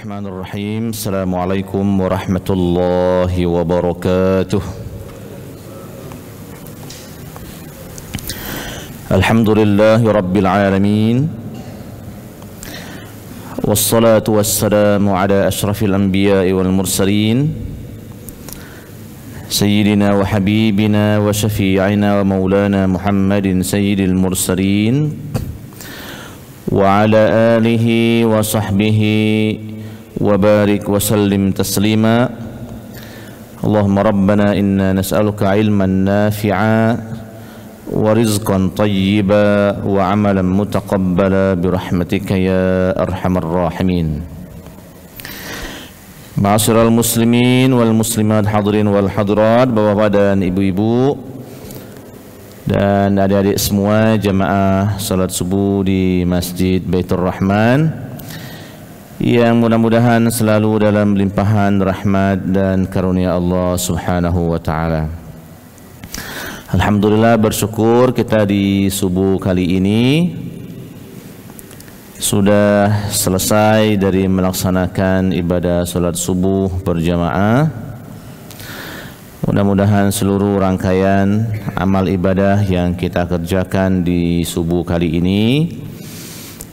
Bismillahirrahmanirrahim. Assalamualaikum warahmatullahi wabarakatuh. Alhamdulillahi rabbil alamin. Wassalatu wassalamu ala ashrafil anbiya'i wal mursalin, Sayyidina wa habibina wa syafi'ina wa maulana Muhammadin sayyidil mursalin, wa ala alihi wa sahbihi wa barik wa sallim taslima. Allahumma rabbana inna nas'aluka ilman nafi'a wa rizqan tayyiba wa amalan mutaqabbala birahmatika ya arhamar rahimin. Ma'asyiral muslimin wal muslimat, hadirin wal hadirat, bapak-bapak dan ibu-ibu dan adik-adik semua jamaah salat subuh di Masjid Baitur Rahman yang mudah-mudahan selalu dalam limpahan rahmat dan karunia Allah Subhanahu wa taala. Alhamdulillah, bersyukur kita di subuh kali ini sudah selesai dari melaksanakan ibadah salat subuh berjamaah. Mudah-mudahan seluruh rangkaian amal ibadah yang kita kerjakan di subuh kali ini,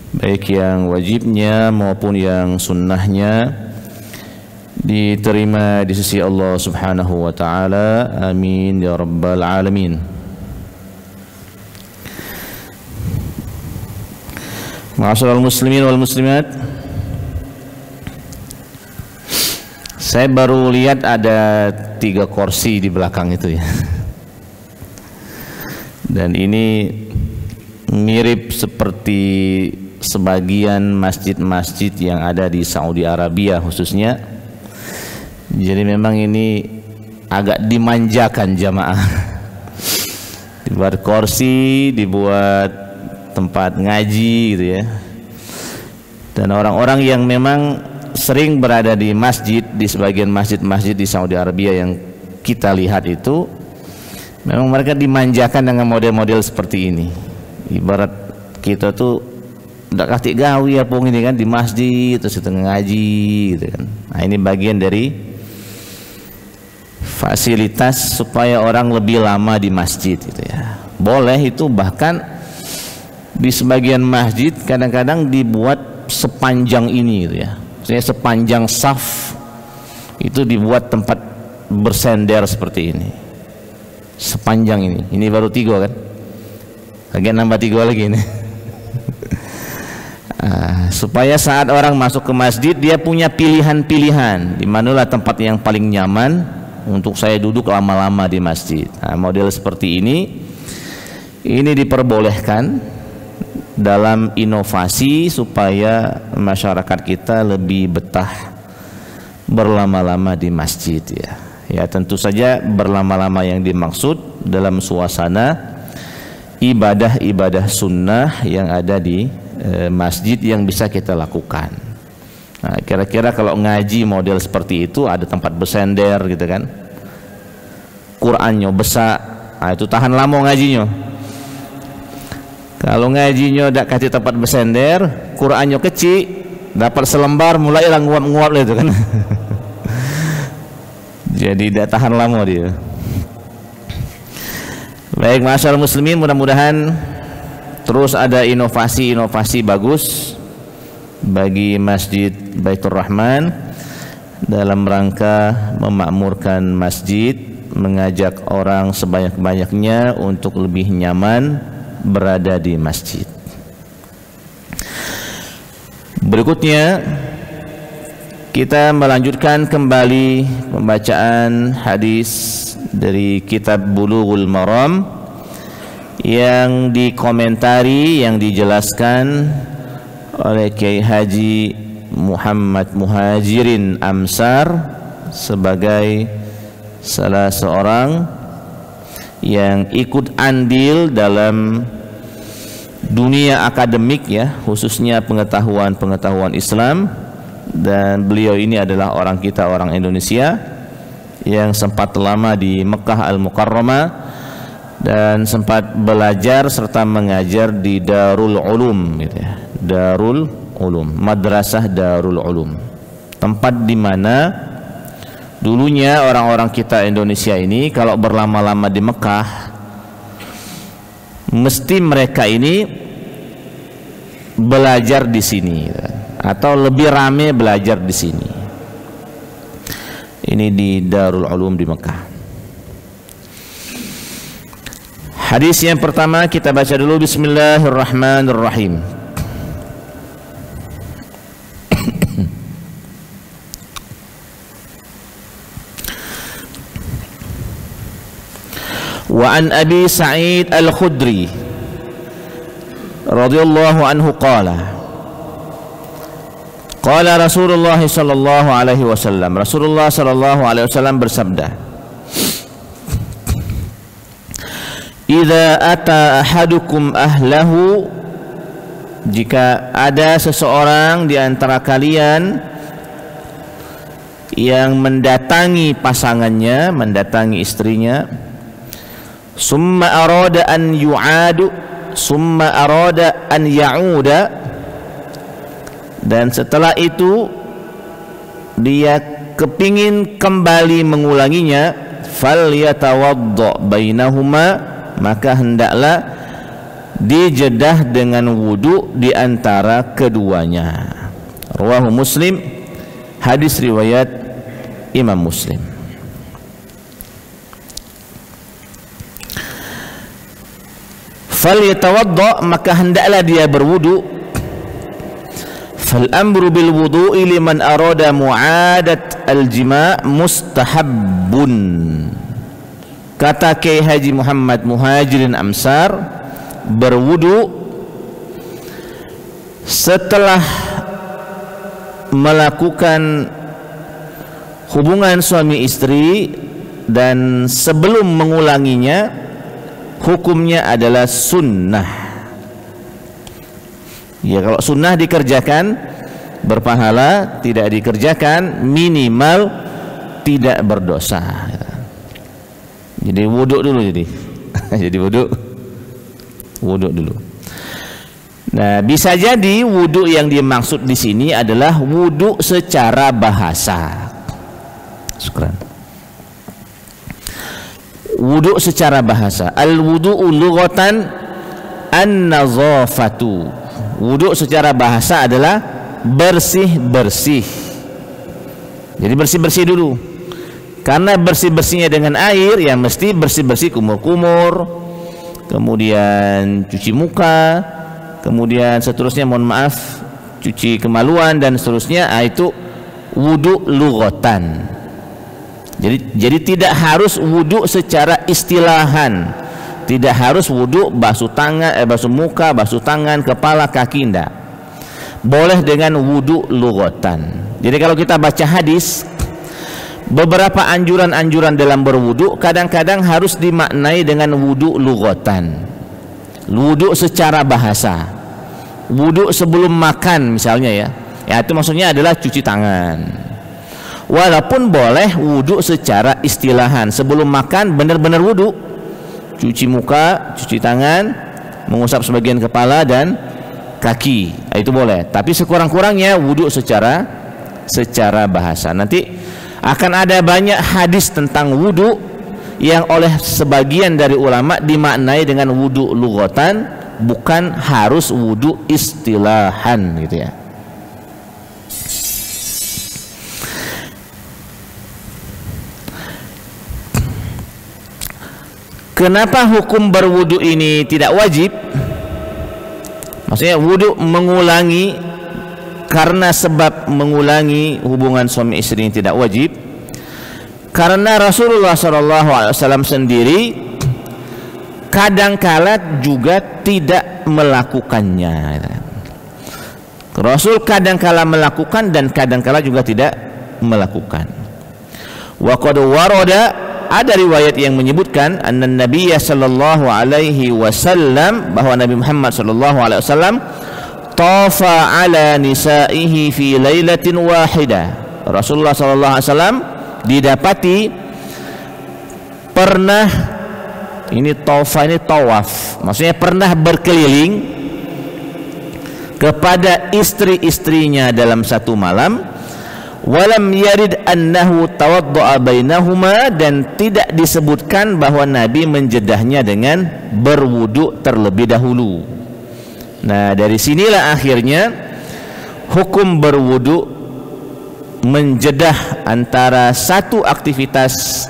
baik yang wajibnya maupun yang sunnahnya, diterima di sisi Allah Subhanahu wa taala. Amin ya rabbal alamin. Ma'asyiral muslimin wal muslimat, saya baru lihat ada 3 kursi di belakang itu ya. Dan ini mirip seperti sebagian masjid-masjid yang ada di Saudi Arabia khususnya. Jadi memang ini agak dimanjakan jamaah. Dibuat kursi, dibuat tempat ngaji gitu ya. Dan orang-orang yang memang sering berada di masjid, di sebagian masjid-masjid di Saudi Arabia yang kita lihat itu, memang mereka dimanjakan dengan model-model seperti ini. Ibarat kita tuh ndak kasih gawi apa ini kan di masjid terus kita ngaji gitu kan. Nah, ini bagian dari fasilitas supaya orang lebih lama di masjid gitu ya. Boleh itu, bahkan di sebagian masjid kadang-kadang dibuat sepanjang ini gitu ya. Maksudnya sepanjang saf itu dibuat tempat bersender seperti ini. Sepanjang ini baru 3 kan? Lagi nambah 3 lagi ini. Supaya saat orang masuk ke masjid dia punya pilihan-pilihan di manalah tempat yang paling nyaman untuk saya duduk lama-lama di masjid. Nah, model seperti ini diperbolehkan dalam inovasi supaya masyarakat kita lebih betah berlama-lama di masjid ya. Ya, tentu saja berlama-lama yang dimaksud dalam suasana ibadah-ibadah sunnah yang ada di masjid yang bisa kita lakukan. Nah, kira-kira kalau ngaji model seperti itu ada tempat bersender gitu kan, Qurannya besar, nah itu tahan lama ngajinya. Kalau ngajinya tidak kasih tempat bersender, Qurannya kecil, dapat selembar mulailah nguap-nguap itu kan. Jadi tidak tahan lama dia. Baik, masyaallah muslimin, mudah-mudahan terus ada inovasi-inovasi bagus bagi Masjid Baitur Rahman dalam rangka memakmurkan masjid, mengajak orang sebanyak-banyaknya untuk lebih nyaman berada di masjid. Berikutnya kita melanjutkan kembali pembacaan hadis dari kitab Bulughul Maram yang dikomentari, yang dijelaskan oleh Kiai Haji Muhammad Muhajirin Amsar sebagai salah seorang yang ikut andil dalam dunia akademik ya, khususnya pengetahuan Islam. Dan beliau ini adalah orang kita, orang Indonesia yang sempat lama di Mekah Al-Mukarramah dan sempat belajar serta mengajar di Darul Ulum gitu ya. Darul Ulum, Madrasah Darul Ulum. tempat di mana dulunya orang-orang kita Indonesia ini kalau berlama-lama di Mekah mesti mereka ini belajar di sini atau lebih rame belajar di sini. Ini di Darul Ulum di Mekah. Hadis yang pertama kita baca dulu. Bismillahirrahmanirrahim. Wa an Abi Sa'id Al-Khudri radhiyallahu anhu qala qala Rasulullah sallallahu alaihi wasallam, Rasulullah sallallahu alaihi wasallam bersabda, idza ata ahadukum ahlahu, jika ada seseorang di antara kalian yang mendatangi pasangannya, mendatangi istrinya, summa arada an yu'adu, summa arada an ya'uda, dan setelah itu dia kepingin kembali mengulanginya, fal yatawadda bainahuma, maka hendaklah dijedah dengan wudu di antara keduanya. Rawahu Muslim, hadis riwayat Imam Muslim. Fal yatawadda, maka hendaklah dia berwudu. Fal amru bil wudu'i liman arada mu'adat al-jima' mustahabbun. Kata Kiai Haji Muhammad Muhajirin Amsar, berwudu setelah melakukan hubungan suami istri dan sebelum mengulanginya, hukumnya adalah sunnah. Ya, kalau sunnah dikerjakan berpahala, tidak dikerjakan minimal tidak berdosa. Jadi wuduk dulu, jadi wuduk dulu. Nah, bisa jadi wuduk yang dimaksud di sini adalah wuduk secara bahasa. Syukran. Wuduk secara bahasa. Al-wudu'u lughatan an-nazafatu. Wuduk secara bahasa adalah bersih-bersih. Jadi bersih-bersih dulu. Karena bersih-bersihnya dengan air, ya mesti bersih-bersih kumur-kumur, kemudian cuci muka, kemudian seterusnya, mohon maaf, cuci kemaluan dan seterusnya. Itu wudu lughatan. Jadi tidak harus wudu secara istilahan, tidak harus wudu basuh tangan, basuh muka, basuh tangan, kepala, kaki, tidak. Boleh dengan wudu lughatan. Jadi kalau kita baca hadis, beberapa anjuran-anjuran dalam berwudu kadang-kadang harus dimaknai dengan wudu lughatan. Wudu secara bahasa. Wudu sebelum makan misalnya, ya itu maksudnya adalah cuci tangan. Walaupun boleh wudu secara istilahan, sebelum makan benar-benar wudu, cuci muka, cuci tangan, mengusap sebagian kepala dan kaki, itu boleh. Tapi sekurang-kurangnya wudu secara bahasa. Nanti akan ada banyak hadis tentang wudu yang oleh sebagian dari ulama dimaknai dengan wudu lughatan, bukan harus wudu istilahan, gitu ya. Kenapa hukum berwudu ini tidak wajib? Maksudnya wudu mengulangi, karena sebab mengulangi hubungan suami istri ini tidak wajib, karena Rasulullah SAW sendiri kadangkala juga tidak melakukannya. Rasul kadangkala melakukan dan kadangkala juga tidak melakukan. Wa qad warada, ada riwayat yang menyebutkan anna Nabiyya sallallahu alaihi wasallam, bahwa Nabi Muhammad sallallahu alaihi wasallam tafa ala nisaihi fi lailatin wahidah. Rasulullah sallallahu alaihi wasallam didapati pernah, ini tawafa, ini tawaf, maksudnya pernah berkeliling kepada istri-istrinya dalam satu malam. Walam yarid annahu tawaddu'a bainahuma, dan tidak disebutkan bahwa Nabi menjedahnya dengan berwudu terlebih dahulu. Nah, dari sinilah akhirnya hukum berwudu menjedah antara satu aktivitas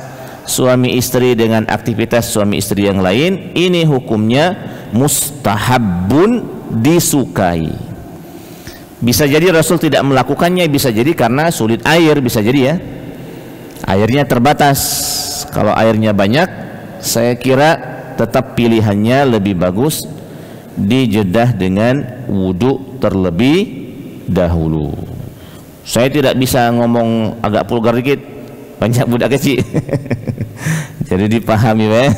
suami istri dengan aktivitas suami istri yang lain, ini hukumnya mustahabun, disukai. Bisa jadi Rasul tidak melakukannya, bisa jadi karena sulit air, bisa jadi ya, airnya terbatas. Kalau airnya banyak, saya kira tetap pilihannya lebih bagus dijedah dengan wudu terlebih dahulu. Saya tidak bisa ngomong agak vulgar dikit, banyak budak kecil. Jadi dipahami ya.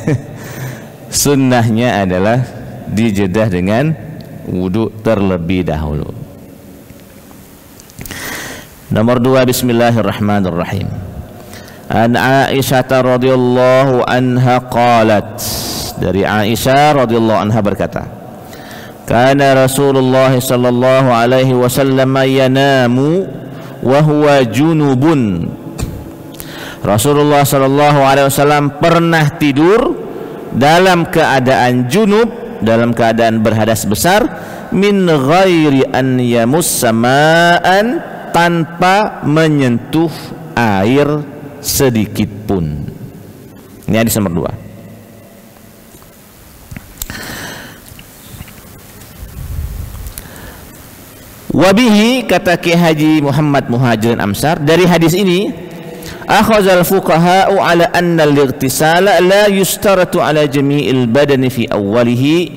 Sunnahnya adalah dijedah dengan wudu terlebih dahulu. Nomor 2, bismillahirrahmanirrahim. An Aisyah radhiyallahu anha qalat, dari Aisyah radhiyallahu anha berkata, kana Rasulullah sallallahu alaihi wasallam yanamu wa huwa junubun. Rasulullah sallallahu alaihi wasallam pernah tidur dalam keadaan junub, dalam keadaan berhadas besar, min ghairi an yamussa ma'an, tanpa menyentuh air sedikit pun. Ini hadis nomor 2. Wabihi, kata Ki Haji Muhammad Muhajirin Amsar, dari hadis ini akhazal fuqaha'u ala anna al-ightisala la yustaratu ala jami'il badani fi awwalihi,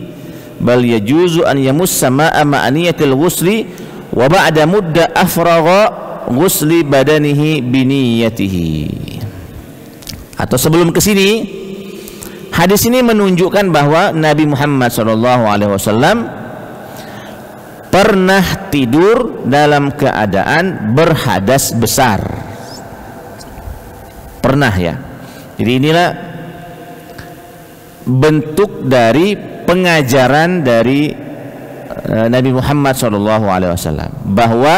bal yajuzu an yamussa ma'a ma'aniyatil ghusli wa ba'da mudda afragha ghusli badanihi biniyatihi. Atau sebelum ke sini, hadis ini menunjukkan bahwa Nabi Muhammad SAW pernah tidur dalam keadaan berhadas besar. Pernah ya. Jadi inilah bentuk dari pengajaran dari Nabi Muhammad SAW, bahwa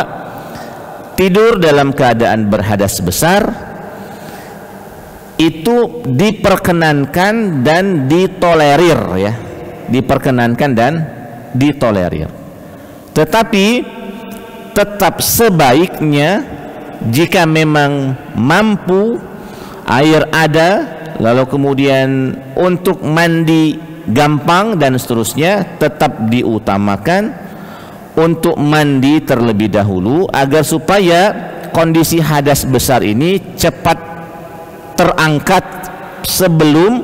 tidur dalam keadaan berhadas besar itu diperkenankan dan ditolerir ya, diperkenankan dan ditolerir. Tetapi tetap sebaiknya jika memang mampu, air ada, lalu kemudian untuk mandi gampang dan seterusnya, tetap diutamakan untuk mandi terlebih dahulu, agar supaya kondisi hadas besar ini cepat terangkat sebelum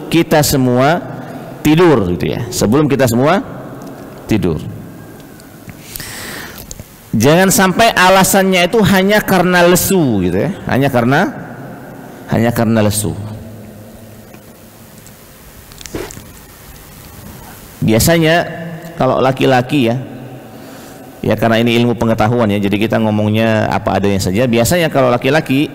kita semua tidur gitu ya, sebelum kita semua tidur. Jangan sampai alasannya itu hanya karena lesu gitu ya, hanya karena lesu. Biasanya kalau laki-laki ya karena ini ilmu pengetahuan ya, jadi kita ngomongnya apa adanya saja. Biasanya kalau laki-laki,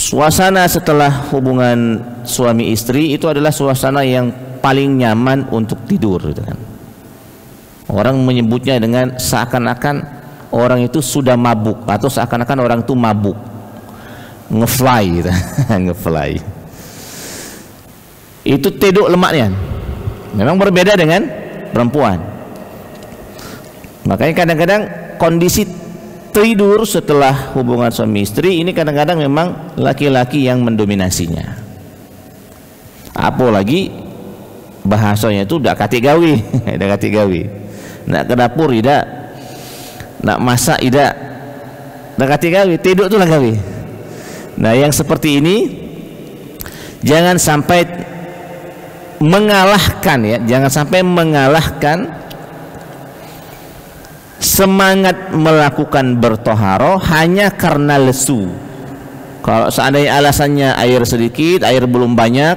suasana setelah hubungan suami istri itu adalah suasana yang paling nyaman untuk tidur gitu kan. Orang menyebutnya dengan seakan-akan orang itu sudah mabuk, atau seakan-akan orang itu mabuk, ngefly gitu. Ngefly. Itu tidur lemaknya memang berbeda dengan perempuan. Makanya kadang-kadang kondisi tidur setelah hubungan suami istri ini kadang-kadang memang laki-laki yang mendominasinya. Apalagi bahasanya itu udah kati gawi, udah kati gawi. Nak ke dapur tidak, nak masak tidak, udah kati gawi, tidur tuh lah gawi. Nah, yang seperti ini jangan sampai mengalahkan ya, jangan sampai mengalahkan semangat melakukan bertoharo hanya karena lesu. Kalau seandainya alasannya air sedikit, air belum banyak,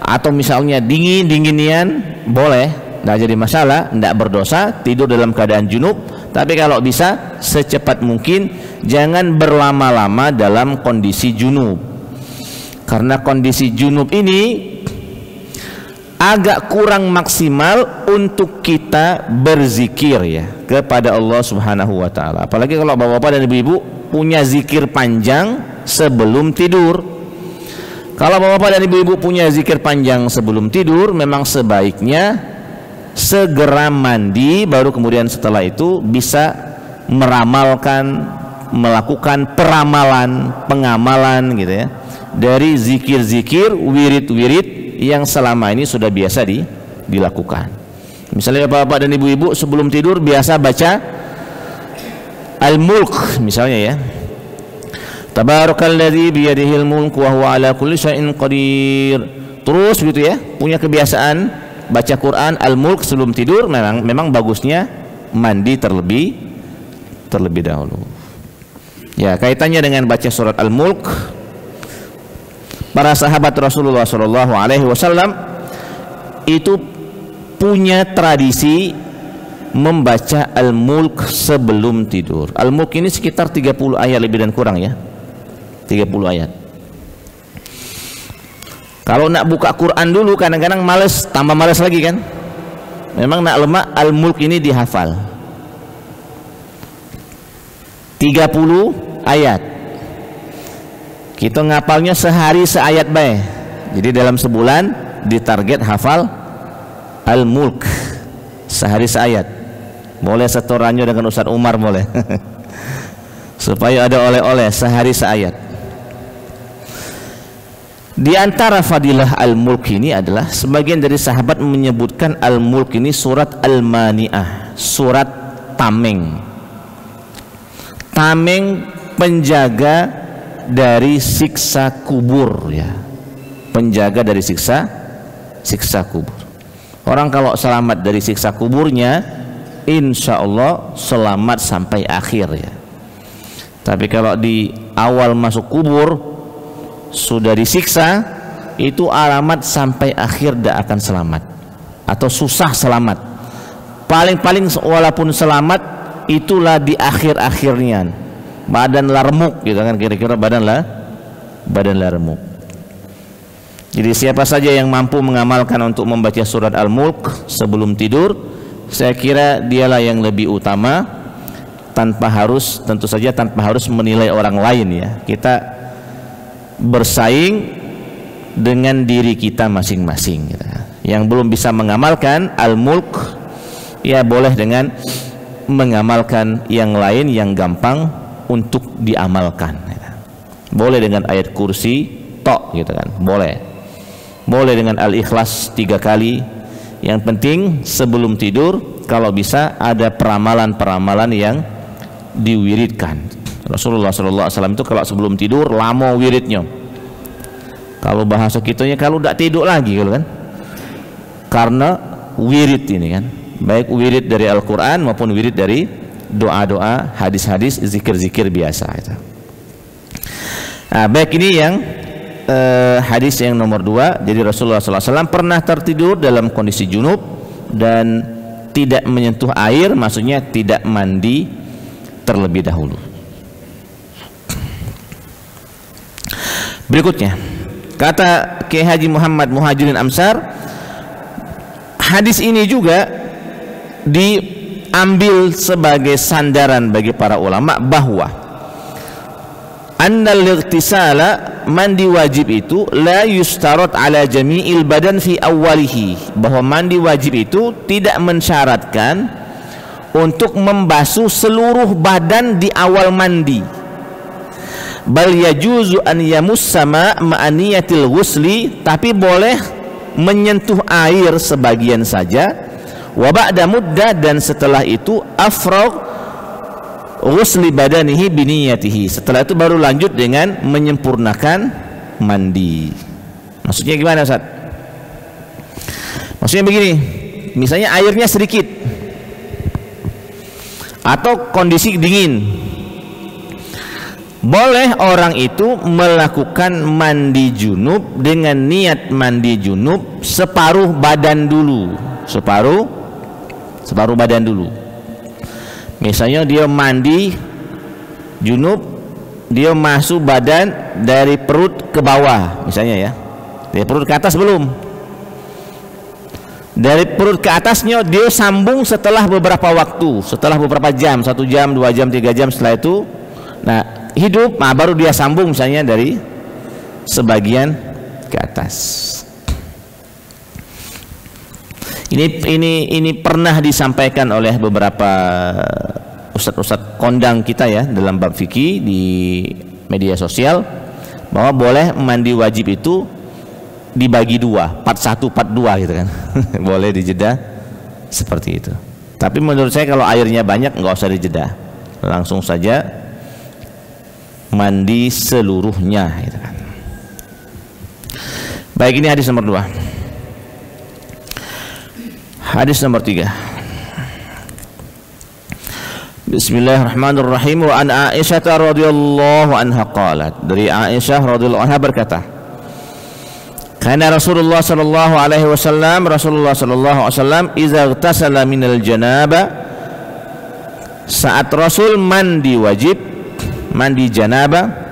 atau misalnya dingin-dinginian, boleh, tidak jadi masalah, tidak berdosa, tidur dalam keadaan junub. Tapi kalau bisa secepat mungkin jangan berlama-lama dalam kondisi junub, karena kondisi junub ini agak kurang maksimal untuk kita berzikir ya kepada Allah Subhanahu wa taala. Apalagi kalau bapak-bapak dan ibu-ibu punya zikir panjang sebelum tidur. Kalau bapak-bapak dan ibu-ibu punya zikir panjang sebelum tidur, memang sebaiknya segera mandi, baru kemudian setelah itu bisa meramalkan, melakukan pengamalan gitu ya, dari zikir-zikir, wirid-wirid yang selama ini sudah biasa dilakukan. Misalnya bapak-bapak dan ibu-ibu sebelum tidur biasa baca Al-Mulk misalnya ya, Tabarakalladzi biyadihil mulku wa huwa ala kulli syai'in qadir. Terus gitu ya, punya kebiasaan baca Quran Al-Mulk sebelum tidur. Memang bagusnya mandi terlebih dahulu. Ya, kaitannya dengan baca surat Al-Mulk, para sahabat Rasulullah SAW itu punya tradisi membaca Al-Mulk sebelum tidur. Al-Mulk ini sekitar 30 ayat lebih dan kurang ya, 30 ayat. Kalau nak buka Quran dulu kadang-kadang males, tambah males lagi kan. Memang nak lemak Al-Mulk ini dihafal 30 ayat. Kita ngapalnya sehari seayat bae. Jadi dalam sebulan ditarget hafal Al-Mulk sehari seayat. Boleh setorannya dengan Ustaz Umar boleh. Supaya ada oleh-oleh sehari seayat. Di antara fadilah Al-Mulk ini adalah sebagian dari sahabat menyebutkan Al-Mulk ini surat Al-Mani'ah, surat tameng. Tameng penjaga dari siksa kubur ya, penjaga dari siksa kubur. Orang kalau selamat dari siksa kuburnya, insya Allah selamat sampai akhir ya. Tapi kalau di awal masuk kubur sudah disiksa, itu alamat sampai akhir tidak akan selamat atau susah selamat. Paling-paling walaupun selamat itulah di akhir-akhirnya, badan larmuk gitu kan, kira-kira badan larmuk. Jadi siapa saja yang mampu mengamalkan untuk membaca surat Al-Mulk sebelum tidur, saya kira dialah yang lebih utama, tentu saja tanpa harus menilai orang lain ya. Kita bersaing dengan diri kita masing-masing gitu. Yang belum bisa mengamalkan Al-Mulk ya boleh dengan mengamalkan yang lain yang gampang untuk diamalkan gitu. Boleh dengan ayat kursi tok gitu kan, boleh dengan Al-Ikhlas 3 kali. Yang penting sebelum tidur kalau bisa ada peramalan-peramalan yang diwiridkan. Rasulullah SAW itu kalau sebelum tidur lama wiridnya. Kalau bahasa kitanya kalau tidak tidur lagi gitu kan, karena wirid ini kan, baik wirid dari Al-Quran maupun wirid dari doa-doa, hadis-hadis, zikir-zikir biasa itu. Nah, baik, ini yang hadis yang nomor 2. Jadi Rasulullah SAW pernah tertidur dalam kondisi junub dan tidak menyentuh air, maksudnya tidak mandi terlebih dahulu. Berikutnya kata Kiai Haji Muhammad Muhajirin Amsar, hadis ini juga diambil sebagai sandaran bagi para ulama bahwa annal ightisala, mandi wajib itu la yustarat ala jami'il badan fi awwalihi, bahwa mandi wajib itu tidak mensyaratkan untuk membasuh seluruh badan di awal mandi. Bal yajuzu an yamussama ma'aniyatil ghusli, tapi boleh menyentuh air sebagian saja. Wa ba'da muddah, dan setelah itu afragh ghusli badanihi biniyatihi, setelah itu baru lanjut dengan menyempurnakan mandi. Maksudnya gimana Ustaz? Maksudnya begini, misalnya airnya sedikit atau kondisi dingin, boleh orang itu melakukan mandi junub dengan niat mandi junub separuh badan dulu, separuh badan dulu. Misalnya dia mandi junub, dia masuk badan dari perut ke bawah misalnya ya, dari perut ke atas belum, Dari perut ke atasnya dia sambung setelah beberapa waktu, setelah beberapa jam, 1 jam, 2 jam, 3 jam, setelah itu nah hidup, nah baru dia sambung misalnya dari sebagian ke atas. Ini pernah disampaikan oleh beberapa ustadz-ustadz kondang kita ya dalam bab fikih di media sosial, bahwa boleh mandi wajib itu dibagi 2, part 1, part 2 gitu kan. Boleh dijeda seperti itu. Tapi menurut saya kalau airnya banyak nggak usah dijeda, langsung saja mandi seluruhnya gitu kan. Baik, ini hadis nomor 2. Hadis nomor 3. Bismillahirrahmanirrahim. Wa an Aisyah radhiyallahu anha qalat, dari Aisyah radhiyallahu anha berkata, kana Rasulullah sallallahu alaihi wasallam, Rasulullah sallallahu alaihi wasallam idza ightasala minal janaba, saat Rasul mandi wajib, mandi janabah,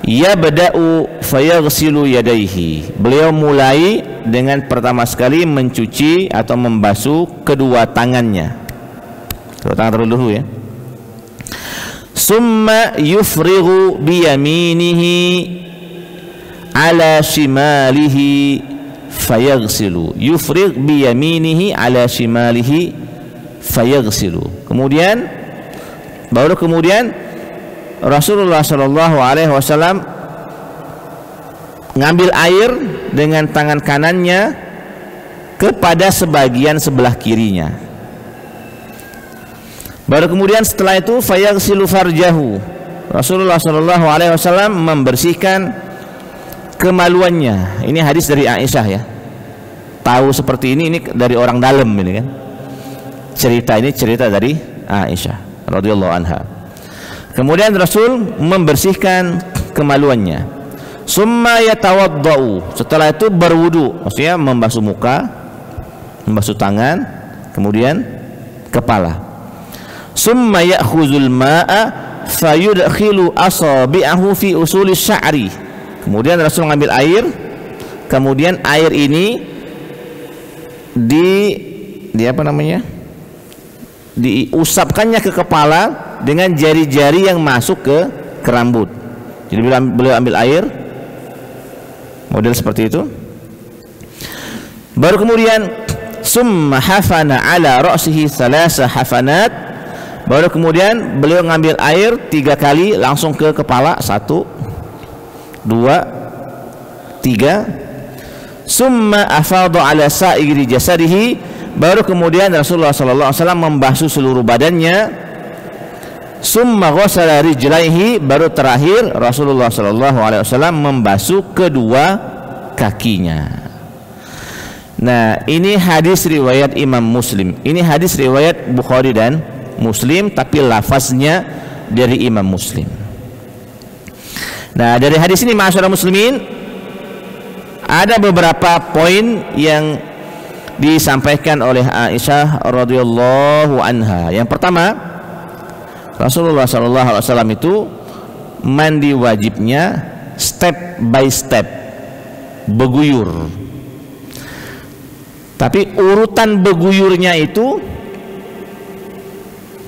yabda'u fayaghsilu yadayhi, beliau mulai dengan pertama sekali mencuci atau membasuh kedua tangannya, kedua tangan terlebih ya. Summa yufrighu biyaminihi ala shimalihi fayaghsilu, yufrigh biyaminihi ala shimalihi fayaghsilu. Kemudian Rasulullah Shallallahu Alaihi Wasallam ngambil air dengan tangan kanannya kepada sebagian sebelah kirinya. Baru kemudian setelah itu fayaghsilu farjahu, Rasulullah Shallallahu Alaihi Wasallam membersihkan kemaluannya. Ini hadis dari Aisyah ya. Tahu seperti ini dari orang dalam ini kan. Cerita dari Aisyah radhiyallahu anha. Kemudian Rasul membersihkan kemaluannya. Summa yatawaddau, setelah itu berwudu, maksudnya membasuh muka, membasuh tangan, kemudian kepala. Summa ya'khuzul ma'a fayudkhilu asabi'ahu fi usuli sya'ri. Kemudian Rasul mengambil air, kemudian air ini diusapkannya ke kepala dengan jari-jari yang masuk ke rambut. Jadi beliau ambil air model seperti itu. Baru kemudian summa hafana ala ra'sihi thalatha hafanat. Baru kemudian beliau ngambil air 3 kali langsung ke kepala, 1, 2, 3. Summa afadha ala sa'iri jasadihi. Baru kemudian Rasulullah sallallahu alaihi wasallam membasuh seluruh badannya. Summa ghassala rijlaihi, baru terakhir Rasulullah sallallahu alaihi wasallam membasuh kedua kakinya. Nah, ini hadis riwayat Imam Muslim. Ini hadis riwayat Bukhari dan Muslim, tapi lafaznya dari Imam Muslim. Nah, dari hadis ini ma'asyiral muslimin, ada beberapa poin yang disampaikan oleh Aisyah radhiyallahu anha. Yang pertama, Rasulullah sallallahu alaihi wasallam itu mandi wajibnya step by step, beguyur. Tapi urutan beguyurnya itu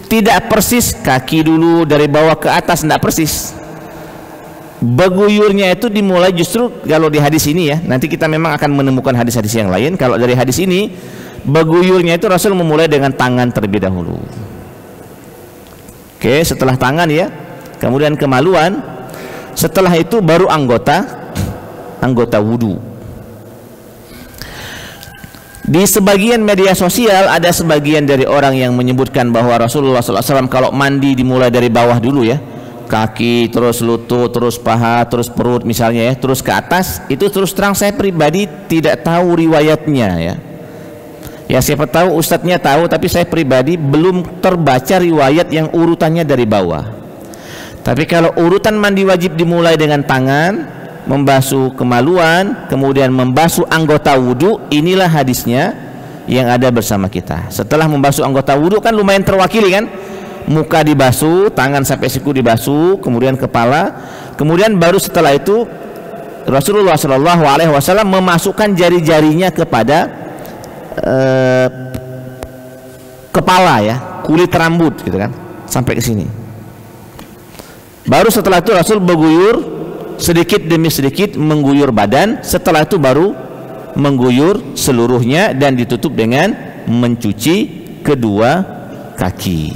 tidak persis kaki dulu dari bawah ke atas, tidak persis. Beguyurnya itu dimulai justru kalau di hadis ini ya, nanti kita memang akan menemukan hadis-hadis yang lain. Kalau dari hadis ini, beguyurnya itu Rasul memulai dengan tangan terlebih dahulu. Oke, setelah tangan ya, kemudian kemaluan, setelah itu baru anggota wudu. Di sebagian media sosial ada sebagian dari orang yang menyebutkan bahwa Rasulullah SAW kalau mandi dimulai dari bawah dulu ya, kaki, terus lutut, terus paha, terus perut misalnya ya, terus ke atas. Itu terus terang saya pribadi tidak tahu riwayatnya ya. Ya siapa tahu ustadznya tahu, tapi saya pribadi belum terbaca riwayat yang urutannya dari bawah. Tapi kalau urutan mandi wajib dimulai dengan tangan, membasuh kemaluan, kemudian membasuh anggota wudhu, inilah hadisnya yang ada bersama kita. Setelah membasuh anggota wudhu kan lumayan terwakili kan, muka dibasuh, tangan sampai siku dibasuh, kemudian kepala, kemudian baru setelah itu Rasulullah SAW memasukkan jari-jarinya kepada kepala ya, kulit rambut gitu kan, sampai ke sini. Baru setelah itu Rasul mengguyur sedikit demi sedikit, mengguyur badan. Setelah itu baru mengguyur seluruhnya dan ditutup dengan mencuci kedua kaki.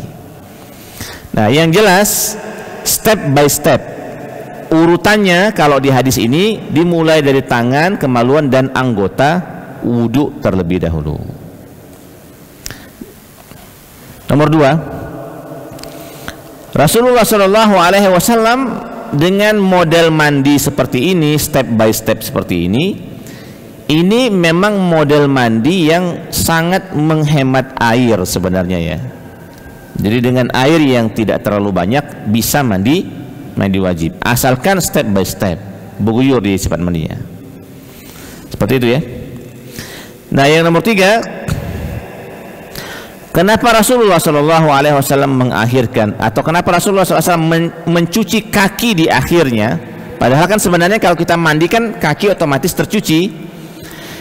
Nah, yang jelas step by step urutannya kalau di hadis ini dimulai dari tangan, kemaluan dan anggota wudhu terlebih dahulu. Nomor 2, Rasulullah Shallallahu Alaihi Wasallam dengan model mandi seperti ini, step by step seperti ini memang model mandi yang sangat menghemat air sebenarnya ya. Jadi dengan air yang tidak terlalu banyak bisa mandi wajib, asalkan step by step berguyur di sifat mandinya. Seperti itu ya. Nah, yang nomor 3, kenapa Rasulullah Shallallahu Alaihi Wasallam mengakhirkan, atau kenapa Rasulullah SAW mencuci kaki di akhirnya? Padahal kan sebenarnya kalau kita mandikan kaki otomatis tercuci.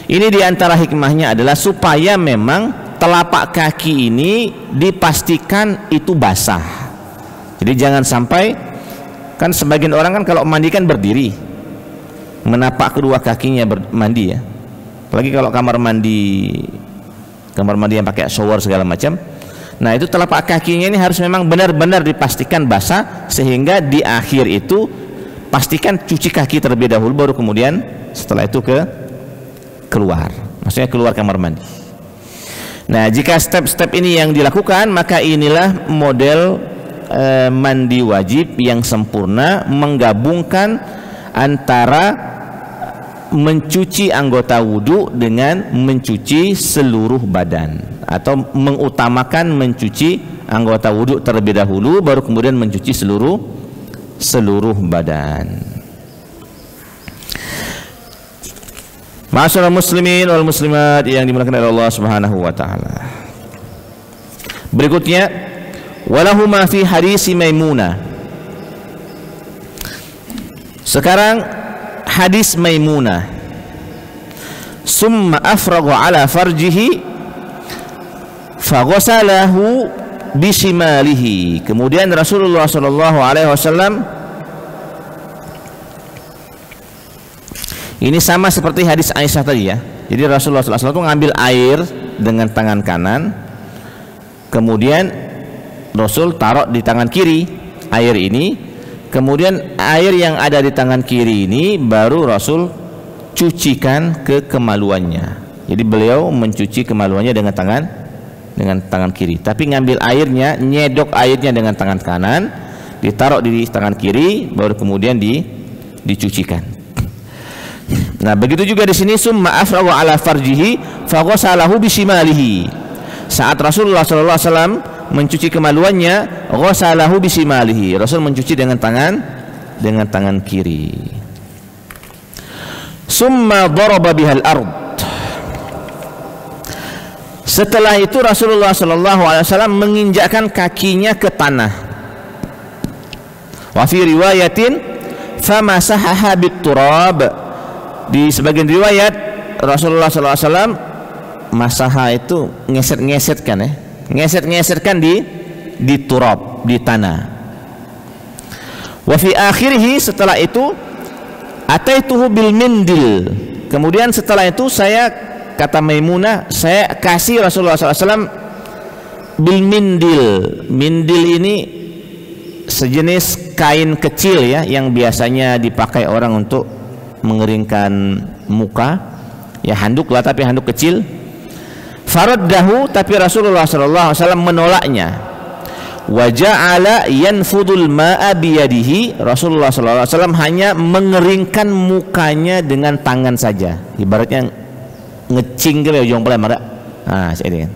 Ini diantara hikmahnya adalah supaya memang telapak kaki ini dipastikan itu basah. Jadi jangan sampai, kan sebagian orang kan kalau mandi kan berdiri, menapak kedua kakinya mandi ya. Apalagi kalau kamar mandi yang pakai shower segala macam. Nah, itu telapak kakinya ini harus memang benar-benar dipastikan basah, sehingga di akhir itu pastikan cuci kaki terlebih dahulu, baru kemudian setelah itu keluar, maksudnya keluar kamar mandi. Nah, jika step-step ini yang dilakukan, maka inilah model mandi wajib yang sempurna, menggabungkan antara mencuci anggota wudhu dengan mencuci seluruh badan, atau mengutamakan mencuci anggota wudhu terlebih dahulu, baru kemudian mencuci seluruh badan. Ma'asyiral muslimin wal muslimat yang dimuliakan oleh Allah Subhanahu wa taala. Berikutnya, walahu ma fi hadis Maimunah. Sekarang hadis Maimunah. Summa afraga ala farjihi faghasalahu bishimalihi. Kemudian Rasulullah sallallahu alaihi wasallam, ini sama seperti hadis Aisyah tadi ya. Jadi Rasulullah sallallahu alaihi wasallam mengambil air dengan tangan kanan, kemudian Rasul taruh di tangan kiri air ini, kemudian air yang ada di tangan kiri ini baru Rasul cucikan ke kemaluannya. Jadi beliau mencuci kemaluannya dengan tangan kiri, tapi ngambil airnya, nyedok airnya dengan tangan kanan, ditaruh di tangan kiri, baru kemudian dicucikan. Nah, begitu juga di sini, summa afraga ala farjihi faghasalahu bishimalihi. Saat Rasulullah sallallahu alaihi wasallam mencuci kemaluannya, ghasalahu bishimalihi, Rasul mencuci dengan tangan kiri. Summa daraba bihal ard. Setelah itu Rasulullah sallallahu alaihi wasallam menginjakkan kakinya ke tanah. Wa fi riwayatin famasahaha bit-turab. Di sebagian riwayat Rasulullah SAW masaha itu ngeset-ngesetkan ya, ngeset-ngesetkan di turab, di tanah. Wa fi akhirih, setelah itu ataituhu bil mindil. Kemudian setelah itu saya, kata Maimunah, saya kasih Rasulullah SAW bil mindil. Mindil ini sejenis kain kecil ya, yang biasanya dipakai orang untuk mengeringkan muka ya, handuk lah, tapi handuk kecil. Faraddahu, tapi Rasulullah SAW menolaknya. Wa ja'ala yanfudul ma'a biyadihi. Rasulullah SAW hanya mengeringkan mukanya dengan tangan saja, ibaratnya ngecing gitu ya, ujung pala marah. Nah, ini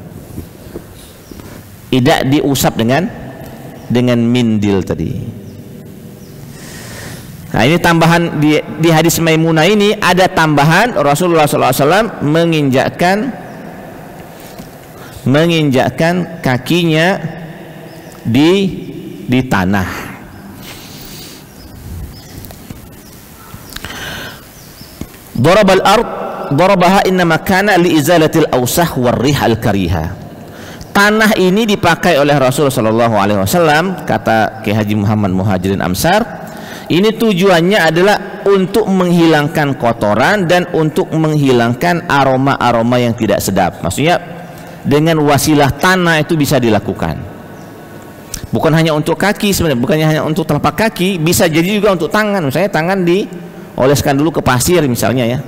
tidak diusap dengan mindil tadi. Nah, ini tambahan di hadis Maimunah ini ada tambahan, Rasulullah SAW menginjakkan kakinya di tanah. Darabal ard darabaha innama kana li izalatil awsah war rihal kariha. Tanah ini dipakai oleh Rasul sallallahu alaihi wasallam, kata Ki Haji Muhammad Muhajirin Amsar, ini tujuannya adalah untuk menghilangkan kotoran dan untuk menghilangkan aroma-aroma yang tidak sedap. Maksudnya dengan wasilah tanah itu bisa dilakukan. Bukan hanya untuk kaki sebenarnya, bukannya hanya untuk telapak kaki, bisa jadi juga untuk tangan. Misalnya tangan dioleskan dulu ke pasir misalnya ya,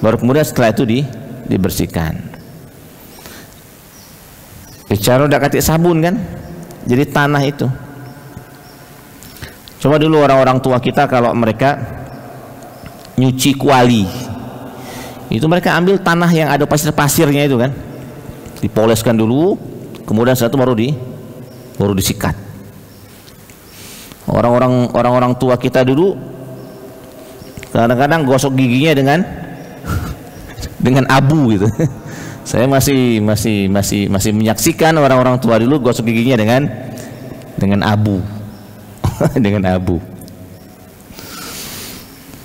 baru kemudian setelah itu dibersihkan. Bicara udah katik sabun kan, jadi tanah itu. Coba dulu orang-orang tua kita kalau mereka nyuci kuali, itu mereka ambil tanah yang ada pasir-pasirnya itu kan, dipoleskan dulu, kemudian setelah itu baru disikat. Orang-orang tua kita dulu kadang-kadang gosok giginya dengan abu gitu. Saya masih menyaksikan orang-orang tua dulu gosok giginya dengan abu. Dengan abu.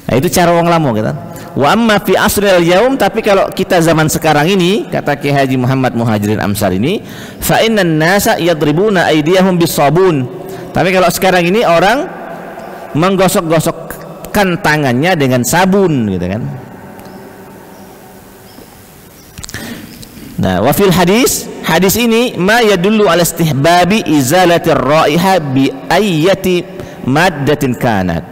Nah, itu cara wong lamo gitu. Wa amma fi asril yaum, tapi kalau kita zaman sekarang ini, kata Ki Haji Muhammad Muhajirin Amsar ini, fa innan nasa yadribuna aydiyahum bisabun. Tapi kalau sekarang ini orang menggosok-gosokkan tangannya dengan sabun gitu kan. Nah, wa fil hadis ini ma yadullu ala istihbabi izalatir raiha bi ayyati maddatin kanat.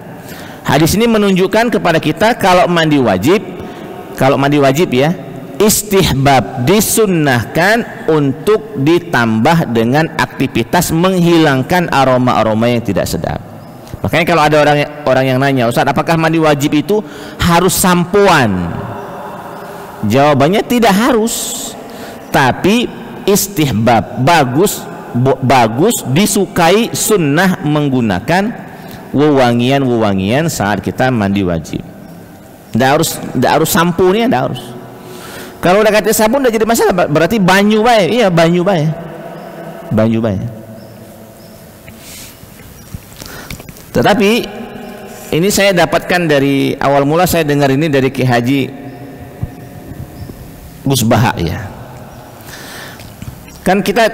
Hadis ini menunjukkan kepada kita kalau mandi wajib ya, istihbab disunnahkan untuk ditambah dengan aktivitas menghilangkan aroma-aroma yang tidak sedap. Makanya kalau ada orang yang nanya, Ustaz, apakah mandi wajib itu harus sampoan? Jawabannya tidak harus. Tapi istihbab, bagus disukai, sunnah menggunakan wewangian saat kita mandi wajib. Tidak harus samponya, tidak harus. Kalau udah kata sabun udah jadi masalah, berarti banyu bae. Iya, banyu bae. Tetapi ini saya dapatkan dari awal mula, saya dengar ini dari Ki Haji Gus Baha ya. Kan kita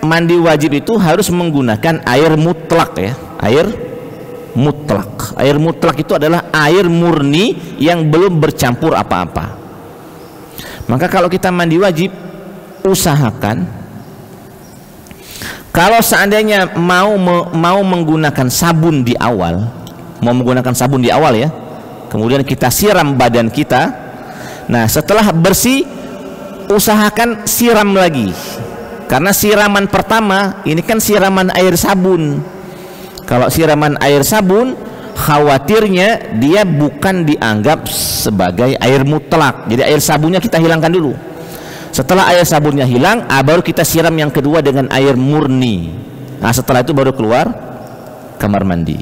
mandi wajib itu harus menggunakan air mutlak ya, air mutlak itu adalah air murni yang belum bercampur apa-apa. Maka kalau kita mandi wajib, usahakan kalau seandainya mau menggunakan sabun di awal, ya, kemudian kita siram badan kita, nah setelah bersih usahakan siram lagi. Karena siraman pertama ini kan siraman air sabun. Kalau siraman air sabun, khawatirnya dia bukan dianggap sebagai air mutlak. Jadi air sabunnya kita hilangkan dulu. Setelah air sabunnya hilang, baru kita siram yang kedua dengan air murni. Nah, setelah itu baru keluar kamar mandi.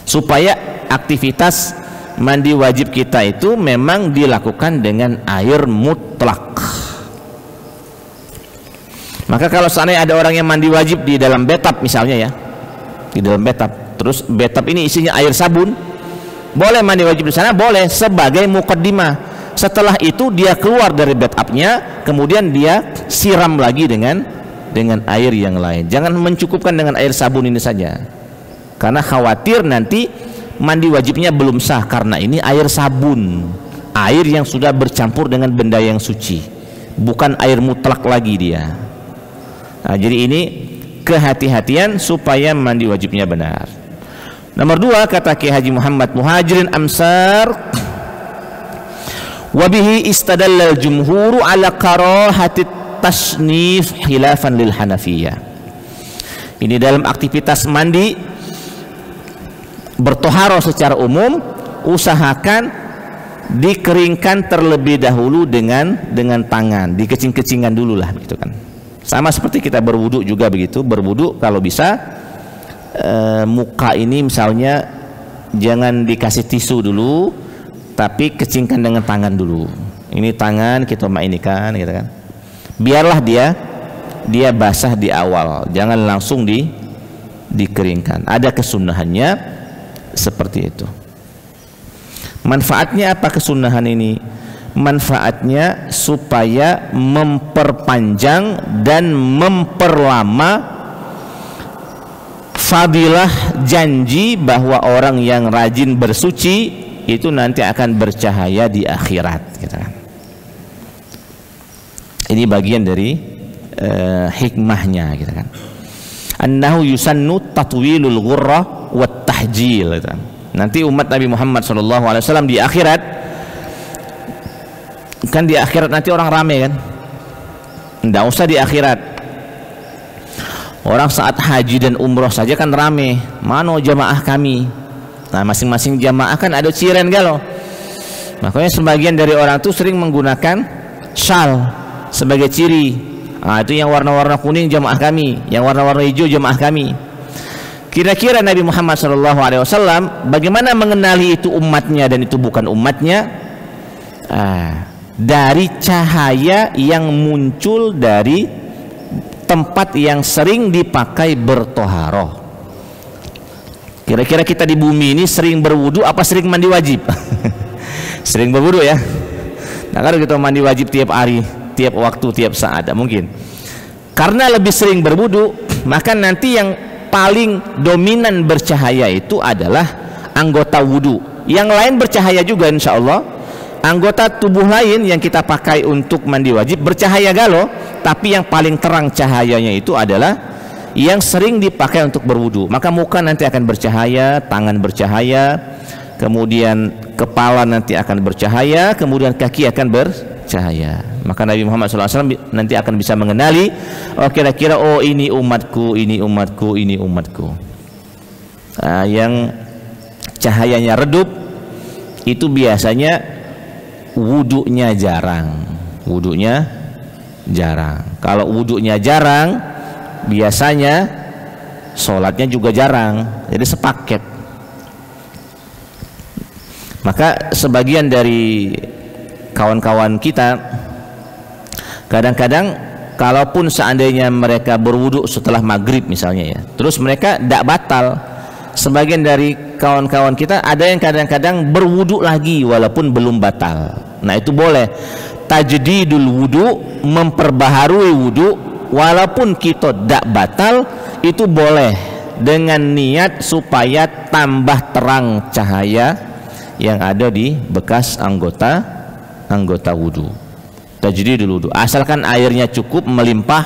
Supaya aktivitas mandi wajib kita itu memang dilakukan dengan air mutlak. Maka kalau seandainya ada orang yang mandi wajib di dalam bathtub misalnya ya, di dalam bathtub, terus bathtub ini isinya air sabun, boleh mandi wajib di sana, boleh sebagai muqaddimah. Setelah itu dia keluar dari bathtubnya, kemudian dia siram lagi dengan air yang lain. Jangan mencukupkan dengan air sabun ini saja, karena khawatir nanti mandi wajibnya belum sah, karena ini air sabun, air yang sudah bercampur dengan benda yang suci, bukan air mutlak lagi dia. Nah, jadi ini kehati-hatian supaya mandi wajibnya benar. Nomor 2, kata Ki Haji Muhammad Muhajirin Amsar, wabihi istadallal jumhuru ala karahati tasnif khilafan lil Hanafiyah. Ini dalam aktivitas mandi bertoharo secara umum, usahakan dikeringkan terlebih dahulu dengan tangan, dikecing-kecingan dulu lah gitu kan. Sama seperti kita berwudu juga begitu. Berwudu kalau bisa muka ini misalnya jangan dikasih tisu dulu, tapi kecingkan dengan tangan dulu. Ini tangan kita mainikan gitu kan. Biarlah dia basah di awal, jangan langsung dikeringkan. Ada kesunahannya seperti itu. Manfaatnya apa kesunahan ini? Manfaatnya supaya memperpanjang dan memperlama fadilah janji bahwa orang yang rajin bersuci itu nanti akan bercahaya di akhirat, gitu kan. Ini bagian dari hikmahnya, gitu kan. Annahu yusannu tatwilul ghurrah wat tahjil, gitu kan. Nanti umat Nabi Muhammad SAW di akhirat, kan di akhirat nanti orang rame kan, nggak usah di akhirat, orang saat haji dan umroh saja kan rame, mana jamaah kami. Nah, masing-masing jamaah kan ada ciren galau, makanya sebagian dari orang tuh sering menggunakan syal sebagai ciri. Nah, itu yang warna-warna kuning jamaah kami, yang warna-warna hijau jamaah kami. Kira-kira Nabi Muhammad SAW bagaimana mengenali itu umatnya dan itu bukan umatnya? Dari cahaya yang muncul dari tempat yang sering dipakai bertoharoh. Kira-kira kita di bumi ini sering berwudu apa sering mandi wajib? Sering berwudu ya. Nah, kalau kita mandi wajib tiap hari, tiap waktu, tiap saat, mungkin. Karena lebih sering berwudu, maka nanti yang paling dominan bercahaya itu adalah anggota wudu. Yang lain bercahaya juga insya Allah. Anggota tubuh lain yang kita pakai untuk mandi wajib bercahaya galau, tapi yang paling terang cahayanya itu adalah yang sering dipakai untuk berwudu. Maka muka nanti akan bercahaya, tangan bercahaya, kemudian kepala nanti akan bercahaya, kemudian kaki akan bercahaya. Maka Nabi Muhammad SAW nanti akan bisa mengenali, oh kira-kira oh ini umatku, ini umatku, ini umatku. Yang cahayanya redup itu biasanya wudunya jarang. Wudunya jarang. Kalau wudunya jarang, biasanya sholatnya juga jarang. Jadi sepaket. Maka sebagian dari kawan-kawan kita kadang-kadang kalaupun seandainya mereka berwudu setelah maghrib misalnya ya, terus mereka tidak batal. Sebagian dari kawan-kawan kita ada yang kadang-kadang berwudu lagi walaupun belum batal. Nah, itu boleh tajdidul wudu, memperbaharui wudu walaupun kita tidak batal, itu boleh dengan niat supaya tambah terang cahaya yang ada di bekas anggota wudu. Tajdidul wudu, asalkan airnya cukup melimpah,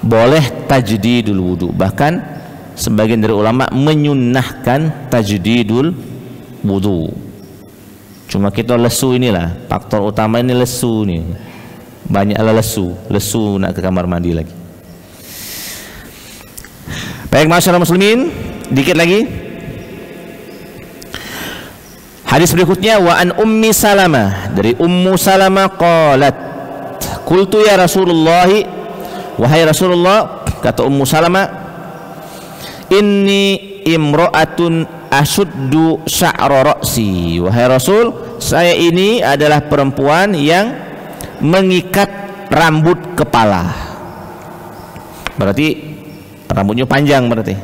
boleh tajdidul wudu. Bahkan sebagian dari ulama menyunnahkan tajdidul wudu. Cuma kita lesu inilah, faktor utama ini lesu nih. Banyaklah lesu nak ke kamar mandi lagi. Baik, masyarakat muslimin, dikit lagi. Hadis berikutnya, wa an ummi Salamah, dari Ummu Salamah qalat, qultu ya Rasulullah, wahai Rasulullah, kata Ummu Salamah, inni imra'atun ashuddu sya'ra ra'si. Wahai Rasul, saya ini adalah perempuan yang mengikat rambut kepala. Berarti rambutnya panjang, berarti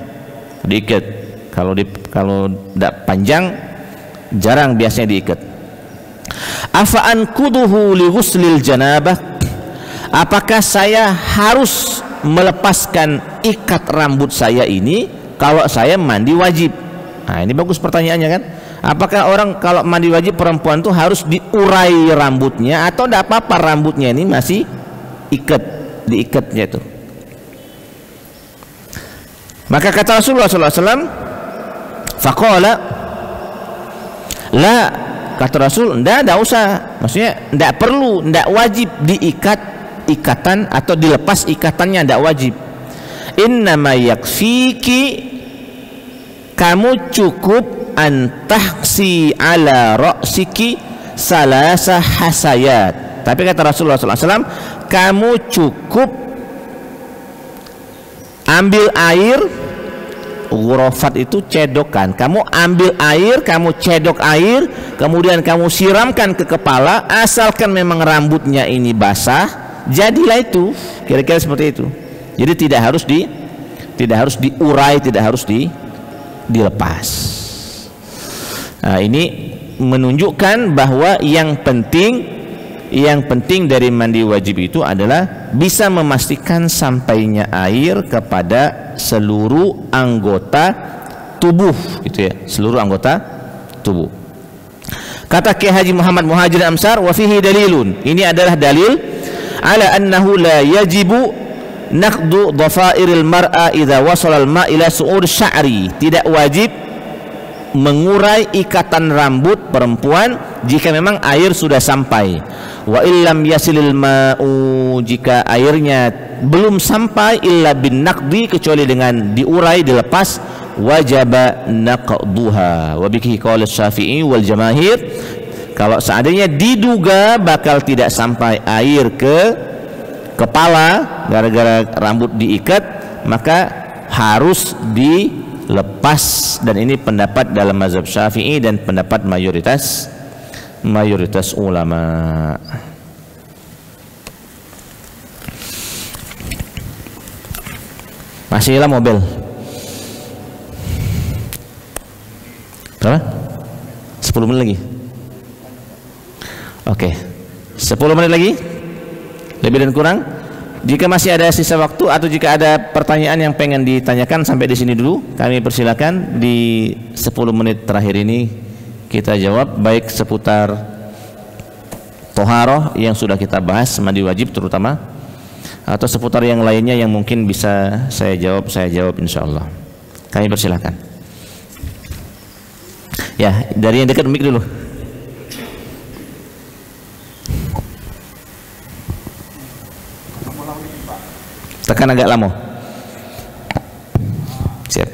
diikat. Kalau tidak panjang jarang biasanya diikat. Afa ankuduhu li ghuslil janabah, apakah saya harus melepaskan ikat rambut saya ini kalau saya mandi wajib? Nah, ini bagus pertanyaannya kan. Apakah orang kalau mandi wajib perempuan itu harus diurai rambutnya atau tidak apa-apa rambutnya ini masih diikatnya itu? Maka kata Rasulullah SAW, faqala la, kata Rasul, tidak usah, maksudnya tidak perlu, tidak wajib diikat ikatan atau dilepas ikatannya, tidak wajib. Innama yakfiki, kamu cukup antahsi ala ra'siki salasa hasayat. Tapi kata Rasulullah SAW, kamu cukup ambil air, ghurafat itu cedokan, kamu ambil air, kamu cedok air, kemudian kamu siramkan ke kepala, asalkan memang rambutnya ini basah, jadilah itu. Kira-kira seperti itu. Jadi tidak harus diurai, tidak harus dilepas. Nah, ini menunjukkan bahwa yang penting dari mandi wajib itu adalah bisa memastikan sampainya air kepada seluruh anggota tubuh, gitu ya, seluruh anggota tubuh. Kata Kiai Haji Muhammad Muhajir Amsar, wa fihi dalilun, ini adalah dalil ala annahu la yajibu naqdu dhafairil mar'a idza wasala al-ma' ila su'ur sya'ri, tidak wajib mengurai ikatan rambut perempuan jika memang air sudah sampai. Wa illam yasilil ma'u, jika airnya belum sampai, illa bin naqdi, kecuali dengan diurai, dilepas, wajaba naqduha wa bihi qala Syafi'i wal jamaahir, kalau seandainya diduga bakal tidak sampai air ke kepala gara-gara rambut diikat, maka harus dilepas, dan ini pendapat dalam mazhab Syafi'i dan pendapat mayoritas ulama. Masih lah mobil. Berapa? 10 menit lagi. Oke, 10 menit lagi, lebih dan kurang. Jika masih ada sisa waktu atau jika ada pertanyaan yang pengen ditanyakan, sampai di sini dulu. Kami persilakan di 10 menit terakhir ini kita jawab, baik seputar toharoh yang sudah kita bahas, mandi wajib terutama, atau seputar yang lainnya yang mungkin bisa saya jawab insya Allah. Kami persilakan. Ya, dari yang dekat mic dulu. Tekan agak lama. Siap.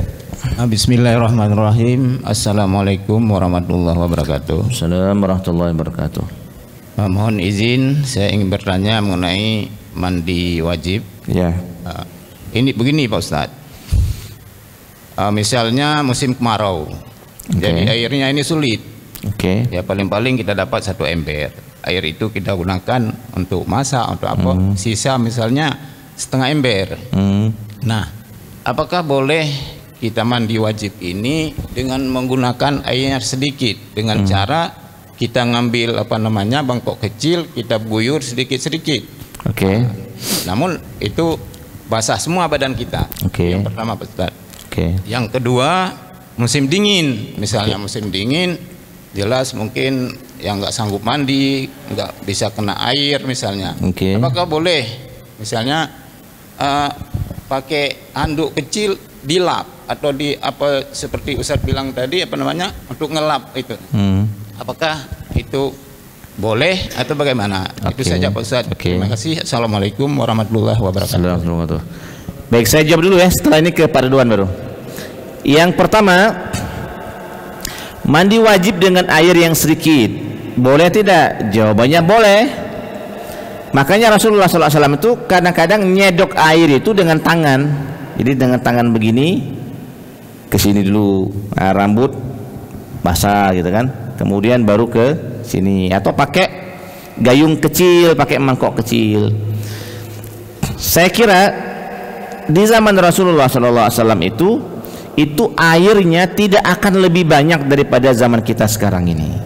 Bismillahirrahmanirrahim. Assalamualaikum warahmatullahi wabarakatuh. Assalamualaikum warahmatullahi wabarakatuh. Mohon izin, saya ingin bertanya mengenai mandi wajib. Ya. Ini begini Pak Ustadz. Misalnya musim kemarau, jadi airnya ini sulit. Ya paling-paling kita dapat 1 ember. Air itu kita gunakan untuk masak, untuk apa? Sisa misalnya setengah ember. Nah, apakah boleh kita mandi wajib ini dengan menggunakan airnya sedikit, dengan cara kita ngambil bangkok kecil, kita buyur sedikit-sedikit. Namun itu basah semua badan kita. Yang pertama, Ustaz. Yang kedua, musim dingin. Misalnya musim dingin, jelas mungkin yang nggak sanggup mandi, nggak bisa kena air misalnya. Apakah boleh misalnya pakai handuk kecil dilap atau seperti Ustadz bilang tadi untuk ngelap itu? Apakah itu boleh atau bagaimana? Itu saja Pak Ustadz. Terima kasih. Assalamualaikum warahmatullahi wabarakatuh. Baik, saya jawab dulu ya, setelah ini ke Pak Ridwan baru. Yang pertama, mandi wajib dengan air yang sedikit, boleh tidak? Jawabannya boleh. Makanya Rasulullah SAW itu kadang-kadang nyedok air itu dengan tangan. Jadi dengan tangan begini, ke sini dulu, nah, rambut basah gitu kan, kemudian baru ke sini, atau pakai gayung kecil, pakai mangkok kecil. Saya kira di zaman Rasulullah SAW itu airnya tidak akan lebih banyak daripada zaman kita sekarang ini.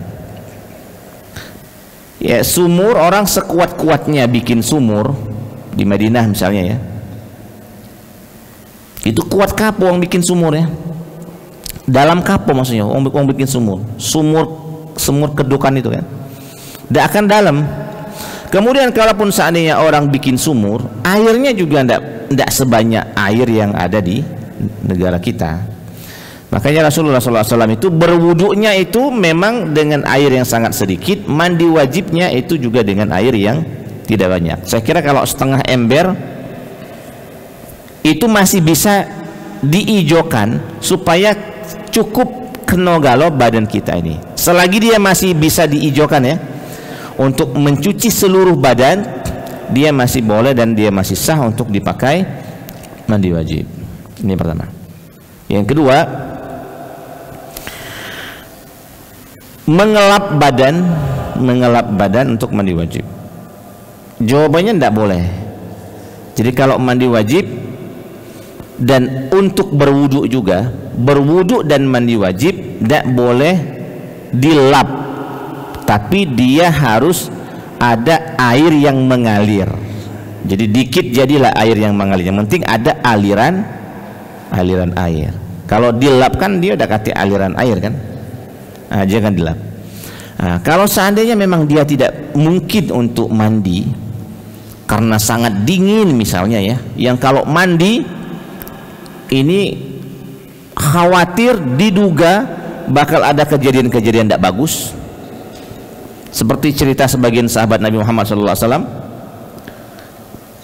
Ya, sumur, orang sekuat-kuatnya bikin sumur di Madinah misalnya ya, itu kuat kapo orang bikin sumur ya, dalam kapo maksudnya orang bikin sumur kedukan itu kan, tidak akan dalam. Kemudian kalaupun seandainya orang bikin sumur, airnya juga tidak sebanyak air yang ada di negara kita. Makanya Rasulullah SAW itu berwudunya itu memang dengan air yang sangat sedikit, mandi wajibnya itu juga dengan air yang tidak banyak. Saya kira kalau setengah ember itu masih bisa diijokan supaya cukup kenogalo badan kita ini. Selagi dia masih bisa diijokan ya, untuk mencuci seluruh badan, dia masih boleh dan dia masih sah untuk dipakai mandi wajib. Ini pertama. Yang kedua, mengelap badan untuk mandi wajib. Jawabannya tidak boleh. Jadi kalau mandi wajib dan untuk berwudu juga, berwudu dan mandi wajib tidak boleh dilap tapi dia harus ada air yang mengalir. Jadi dikit jadilah air yang mengalir. Yang penting ada aliran air. Kalau dilap kan dia udah kata aliran air kan. Nah, jangan dilap. Nah, kalau seandainya memang dia tidak mungkin untuk mandi karena sangat dingin misalnya ya, yang kalau mandi ini khawatir diduga bakal ada kejadian-kejadian tidak bagus, seperti cerita sebagian sahabat Nabi Muhammad SAW.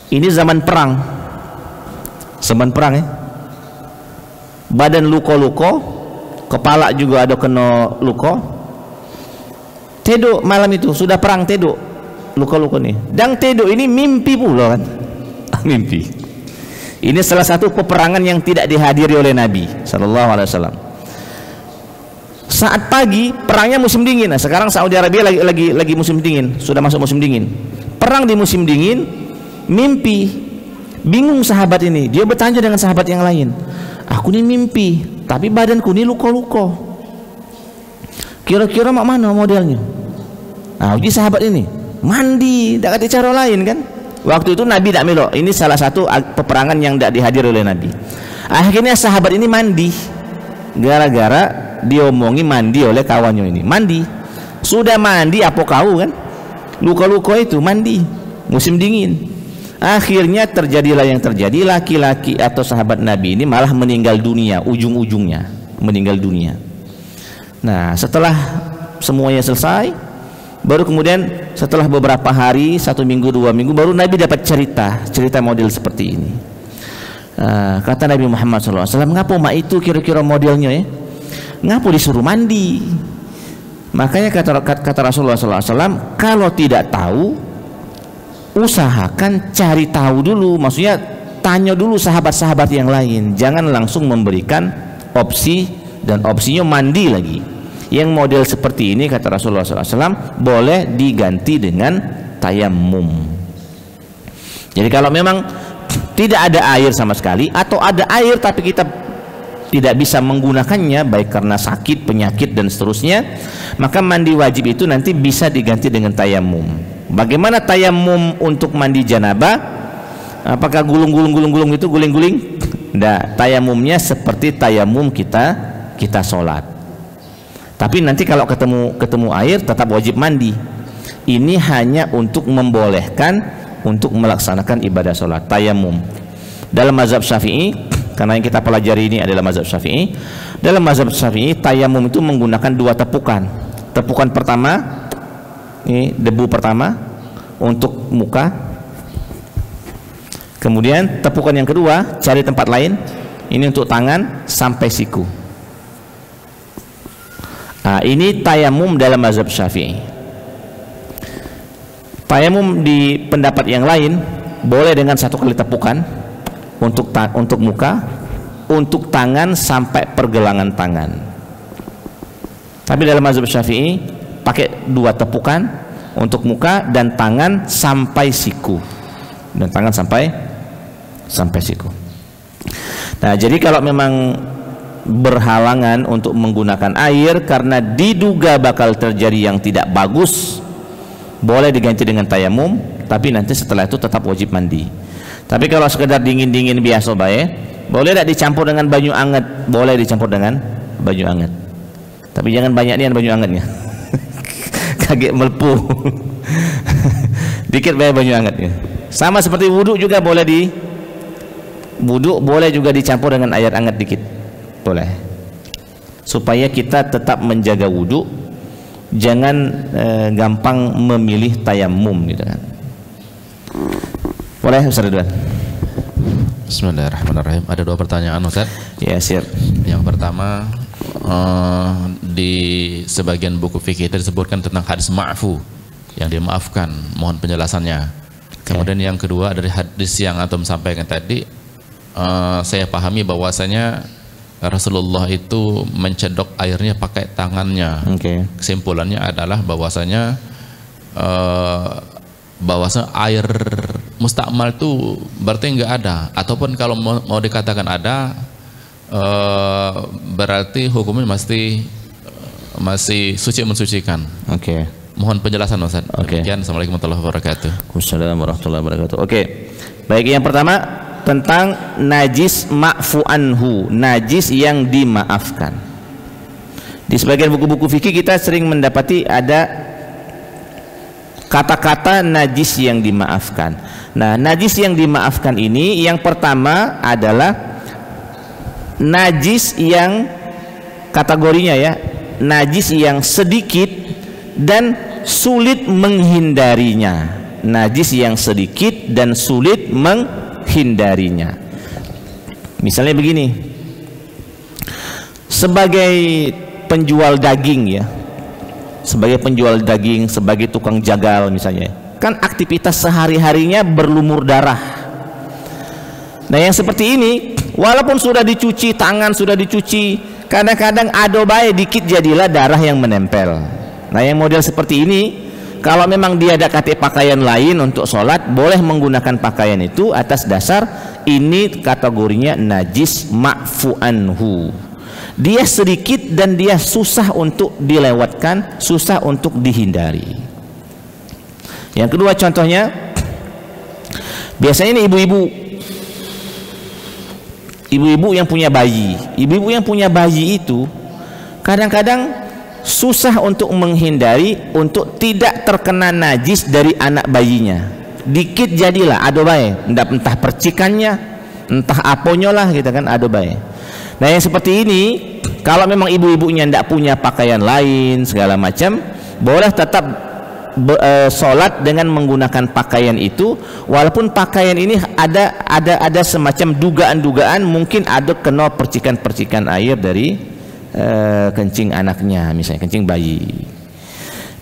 Ini zaman perang ya, badan luko-luko, kepala juga ada kena luko, teduk malam itu sudah perang, teduk luko-luko nih, dan teduk ini mimpi pula kan. Mimpi ini salah satu peperangan yang tidak dihadiri oleh Nabi SAW. Saat pagi perangnya musim dingin. Nah, sekarang Saudi Arabia lagi musim dingin, sudah masuk musim dingin, perang di musim dingin. Mimpi, bingung sahabat ini, dia bertanya dengan sahabat yang lain, aku ini mimpi tapi badanku ini luko-luko, kira-kira mak mana modelnya? Nah, uji sahabat ini mandi, tidak ada cara lain kan. Waktu itu Nabi tidak melo, ini salah satu peperangan yang tidak dihadiri oleh Nabi. Akhirnya sahabat ini mandi, gara-gara diomongi mandi oleh kawannya ini. Mandi, sudah mandi apa kau kan, luka-luka itu mandi musim dingin. Akhirnya terjadilah yang terjadi, laki-laki atau sahabat Nabi ini malah meninggal dunia, ujung-ujungnya meninggal dunia. Nah, setelah semuanya selesai, baru kemudian setelah beberapa hari, 1 minggu 2 minggu, baru Nabi dapat cerita model seperti ini. Kata Nabi Muhammad SAW, ngapo mak itu kira-kira modelnya ya, ngapo disuruh mandi? Makanya kata Rasulullah SAW, kalau tidak tahu usahakan cari tahu dulu, maksudnya tanya dulu sahabat-sahabat yang lain, jangan langsung memberikan opsi, dan opsinya mandi lagi. Yang model seperti ini kata Rasulullah SAW boleh diganti dengan tayammum. Jadi kalau memang tidak ada air sama sekali, atau ada air tapi kita tidak bisa menggunakannya, baik karena sakit, penyakit dan seterusnya, maka mandi wajib itu nanti bisa diganti dengan tayammum. Bagaimana tayammum untuk mandi janabah? Apakah gulung-gulung itu, guling-guling? Nah, tayammumnya seperti tayammum kita sholat. Tapi nanti kalau ketemu air tetap wajib mandi. Ini hanya untuk membolehkan untuk melaksanakan ibadah sholat, tayammum. Dalam mazhab Syafi'i, karena yang kita pelajari ini adalah mazhab Syafi'i, dalam mazhab Syafi'i tayammum itu menggunakan 2 tepukan. Tepukan pertama, ini debu pertama untuk muka, kemudian tepukan yang kedua cari tempat lain, ini untuk tangan sampai siku. Nah, ini tayamum dalam mazhab Syafi'i. Tayamum di pendapat yang lain boleh dengan 1 kali tepukan untuk muka, untuk tangan sampai pergelangan tangan. Tapi dalam mazhab Syafi'i pakai 2 tepukan untuk muka dan tangan sampai siku, dan tangan sampai siku. Nah, jadi kalau memang berhalangan untuk menggunakan air karena diduga bakal terjadi yang tidak bagus, boleh diganti dengan tayamum, tapi nanti setelah itu tetap wajib mandi. Tapi kalau sekedar dingin-dingin biasa baik, boleh tidak dicampur dengan banyu anget? Boleh dicampur dengan banyu anget, tapi jangan banyak nih banyu angetnya. Kaget melepuh. Dikit bayar banyu angetnya. Sama seperti wudhu juga boleh boleh juga dicampur dengan air anget dikit, boleh, supaya kita tetap menjaga wudhu, jangan gampang memilih tayammum gitu kan. Boleh Ustaz Ridwan? Bismillahirrahmanirrahim. Ada 2 pertanyaan Ustaz. Ya, siap. Yang pertama, di sebagian buku fikih itu disebutkan tentang hadis ma'fu, yang dimaafkan, mohon penjelasannya. Kemudian yang kedua, dari hadis yang antum sampaikan tadi, saya pahami bahwasanya Rasulullah itu mencedok airnya pakai tangannya. Kesimpulannya adalah bahwasanya air mustakmal itu berarti nggak ada, ataupun kalau mau dikatakan ada, berarti hukumnya masih suci mensucikan. Mohon penjelasan Ustaz. Oke. Demikian, Assalamualaikum warahmatullahi wabarakatuh. Waalaikumsalam warahmatullahi wabarakatuh. Oke. Baik, yang pertama tentang najis ma'fu anhu, najis yang dimaafkan. Di sebagian buku-buku fikih kita sering mendapati ada kata-kata najis yang dimaafkan. Nah, najis yang dimaafkan ini yang pertama adalah najis yang kategorinya ya, najis yang sedikit dan sulit menghindarinya. Najis yang sedikit dan sulit menghindarinya. Misalnya begini, sebagai penjual daging ya, sebagai penjual daging, sebagai tukang jagal misalnya, kan aktivitas sehari-harinya berlumur darah. Nah, yang seperti ini walaupun sudah dicuci tangan, sudah dicuci, kadang-kadang ado bae dikit jadilah darah yang menempel. Nah, yang model seperti ini, kalau memang dia ada pakaian lain untuk sholat, boleh menggunakan pakaian itu atas dasar ini kategorinya najis ma'fu anhu. Dia sedikit dan dia susah untuk dilewatkan, susah untuk dihindari. Yang kedua contohnya, biasanya ini ibu-ibu yang punya bayi. Ibu-ibu yang punya bayi itu kadang-kadang susah untuk menghindari untuk tidak terkena najis dari anak bayinya. Dikit jadilah ado bae, entah percikannya, entah aponyo lah gitu kan, ado bae. Nah, yang seperti ini kalau memang ibu-ibunya tidak punya pakaian lain segala macam, boleh tetap sholat dengan menggunakan pakaian itu, walaupun pakaian ini ada semacam dugaan-dugaan mungkin ada kena percikan-percikan air dari kencing anaknya, misalnya kencing bayi.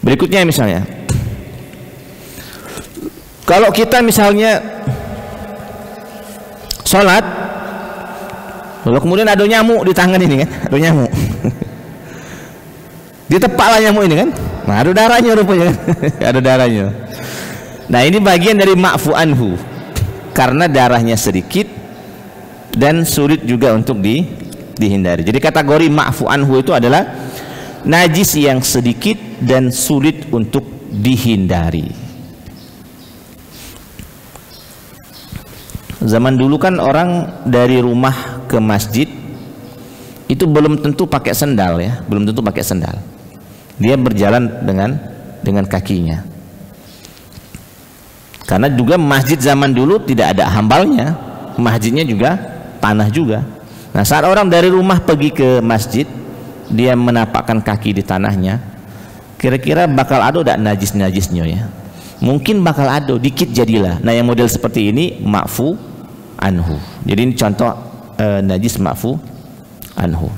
Berikutnya misalnya, kalau kita misalnya sholat lalu kemudian ada nyamuk di tangan ini kan, ada nyamuk ditepaklah nyamuk ini kan, nah ada darahnya rupanya kan? Ada darahnya. Nah, ini bagian dari ma'fu anhu, karena darahnya sedikit dan sulit juga untuk dihindari. Jadi kategori ma'fu anhu itu adalah najis yang sedikit dan sulit untuk dihindari. Zaman dulu kan orang dari rumah ke masjid itu belum tentu pakai sendal ya, belum tentu pakai sendal. Dia berjalan dengan kakinya. Karena juga masjid zaman dulu tidak ada hambalnya, masjidnya juga tanah juga. Nah, saat orang dari rumah pergi ke masjid, dia menapakkan kaki di tanahnya, kira-kira bakal ada tidak najis-najisnya ya? Mungkin bakal ada, dikit jadilah. Nah, yang model seperti ini ma'fu anhu. Jadi ini contoh najis ma'fu anhu.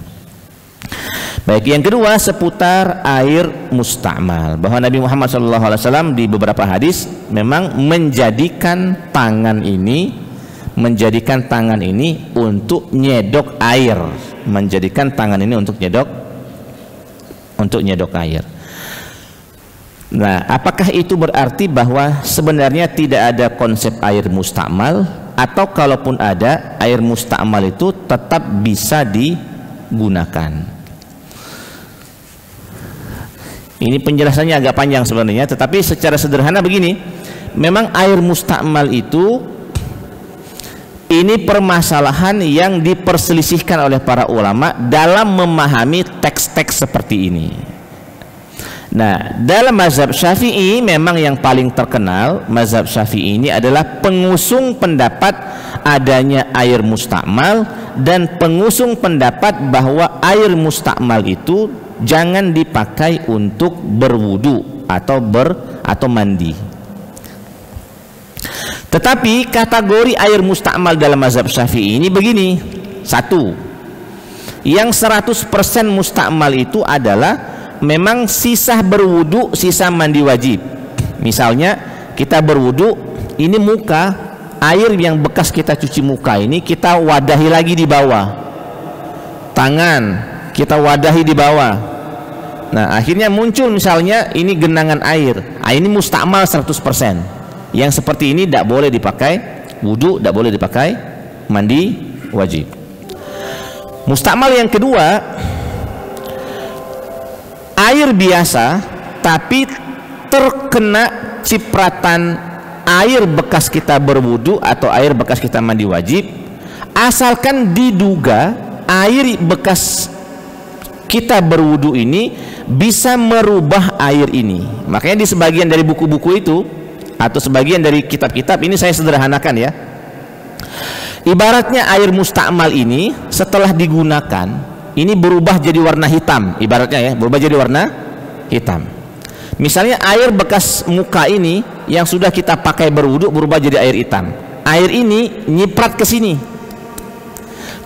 Baik, yang kedua seputar air musta'mal, bahwa Nabi Muhammad SAW di beberapa hadis memang menjadikan tangan ini untuk nyedok air, menjadikan tangan ini untuk nyedok air. Nah, apakah itu berarti bahwa sebenarnya tidak ada konsep air musta'mal, atau kalaupun ada, air musta'mal itu tetap bisa digunakan? Ini penjelasannya agak panjang sebenarnya, tetapi secara sederhana begini, memang air musta'mal itu ini permasalahan yang diperselisihkan oleh para ulama dalam memahami teks-teks seperti ini. Nah, dalam mazhab Syafi'i memang yang paling terkenal, mazhab Syafi'i ini adalah pengusung pendapat adanya air musta'mal dan pengusung pendapat bahwa air musta'mal itu jangan dipakai untuk berwudu atau mandi. Tetapi kategori air musta'mal dalam mazhab Syafi'i ini begini. Satu, yang 100% musta'mal itu adalah memang sisa berwudu, sisa mandi wajib. Misalnya kita berwudu, ini muka, air yang bekas kita cuci muka ini kita wadahi lagi di bawah. Tangan kita wadahi di bawah. Nah, akhirnya muncul misalnya ini genangan air. Ini musta'mal 100%. Yang seperti ini tidak boleh dipakai wudu, tidak boleh dipakai mandi wajib. Musta'mal yang kedua, air biasa tapi terkena cipratan air bekas kita berwudu atau air bekas kita mandi wajib, asalkan diduga air bekas kita berwudu ini bisa merubah air ini. Makanya di sebagian dari buku-buku itu atau sebagian dari kitab-kitab ini saya sederhanakan ya. Ibaratnya air mustakmal ini setelah digunakan ini berubah jadi warna hitam, ibaratnya ya, berubah jadi warna hitam. Misalnya air bekas muka ini yang sudah kita pakai berwudu berubah jadi air hitam. Air ini nyiprat ke sini.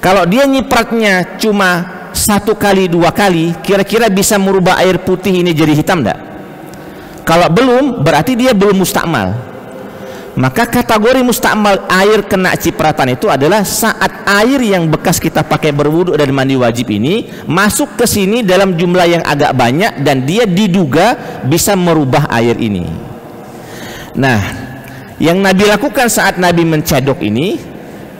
Kalau dia nyipratnya cuma 1 kali 2 kali, kira-kira bisa merubah air putih ini jadi hitam enggak? Kalau belum, berarti dia belum mustakmal. Maka kategori mustakmal air kena cipratan itu adalah saat air yang bekas kita pakai berwudu dan mandi wajib ini masuk ke sini dalam jumlah yang agak banyak dan dia diduga bisa merubah air ini. Nah, yang Nabi lakukan saat Nabi mencedok ini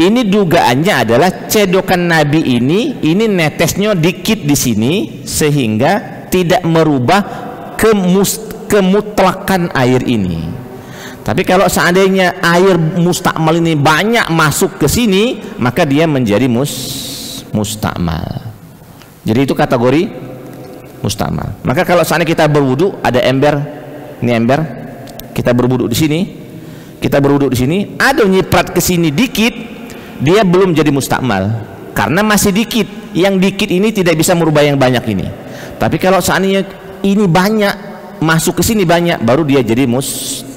dugaannya adalah cedokan Nabi ini netesnya dikit di sini sehingga tidak merubah kemutlakan air ini. Tapi kalau seandainya air mustakmal ini banyak masuk ke sini, maka dia menjadi mustakmal. Jadi itu kategori mustakmal. Maka kalau seandainya kita berwudu ada ember, ini ember, kita berwudu di sini, ada nyiprat ke sini dikit, dia belum jadi mustakmal karena masih dikit. Yang dikit ini tidak bisa merubah yang banyak ini. Tapi kalau seandainya ini banyak masuk ke sini banyak, baru dia jadi mustakmal.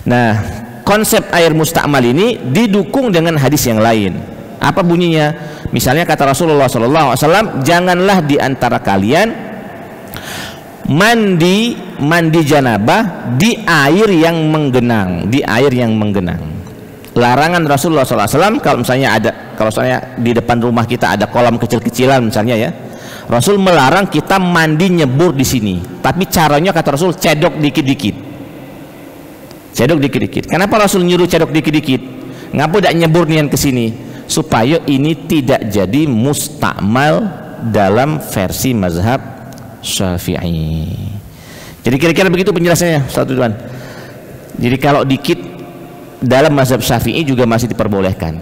Nah, konsep air mustakmal ini didukung dengan hadis yang lain. Apa bunyinya? Misalnya kata Rasulullah SAW, janganlah di antara kalian mandi janabah di air yang menggenang, Larangan Rasulullah SAW kalau misalnya di depan rumah kita ada kolam kecil-kecilan misalnya ya, Rasul melarang kita mandi nyebur di sini. Tapi caranya kata Rasul cedok dikit-dikit. Kenapa Rasul nyuruh cedok dikit-dikit? Ngapa tidak nyebur nian ke sini? Supaya ini tidak jadi mustakmal dalam versi mazhab Syafi'i. Jadi kira-kira begitu penjelasannya, Ustaz Ridwan. Jadi kalau dikit dalam mazhab Syafi'i juga masih diperbolehkan,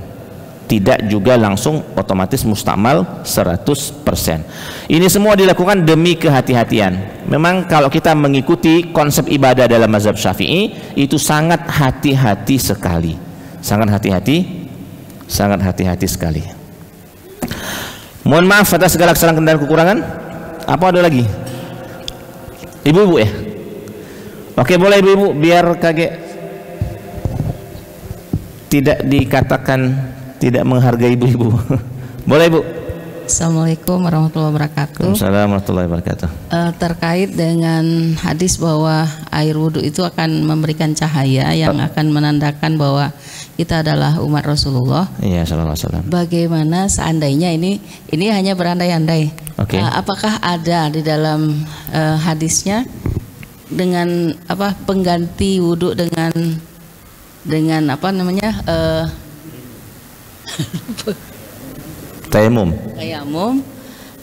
tidak juga langsung otomatis mustakmal 100%. Ini semua dilakukan demi kehati-hatian. Memang kalau kita mengikuti konsep ibadah dalam mazhab Syafi'i itu sangat hati-hati sekali, sangat hati-hati sekali. Mohon maaf atas segala kesalahan dan kekurangan. Apa ada lagi? Ibu-ibu ya? Oke, boleh ibu-ibu biar kakek tidak dikatakan tidak menghargai ibu-ibu. Boleh ibu. Assalamualaikum warahmatullahi wabarakatuh. Waalaikumsalam warahmatullahi wabarakatuh. Terkait dengan hadis bahwa air wudhu itu akan memberikan cahaya yang akan menandakan bahwa kita adalah umat Rasulullah. Iya, sallallahu alaihi wasallam. Bagaimana seandainya ini hanya berandai-andai. Okay. Apakah ada di dalam hadisnya dengan pengganti wudhu dengan apa namanya tayamum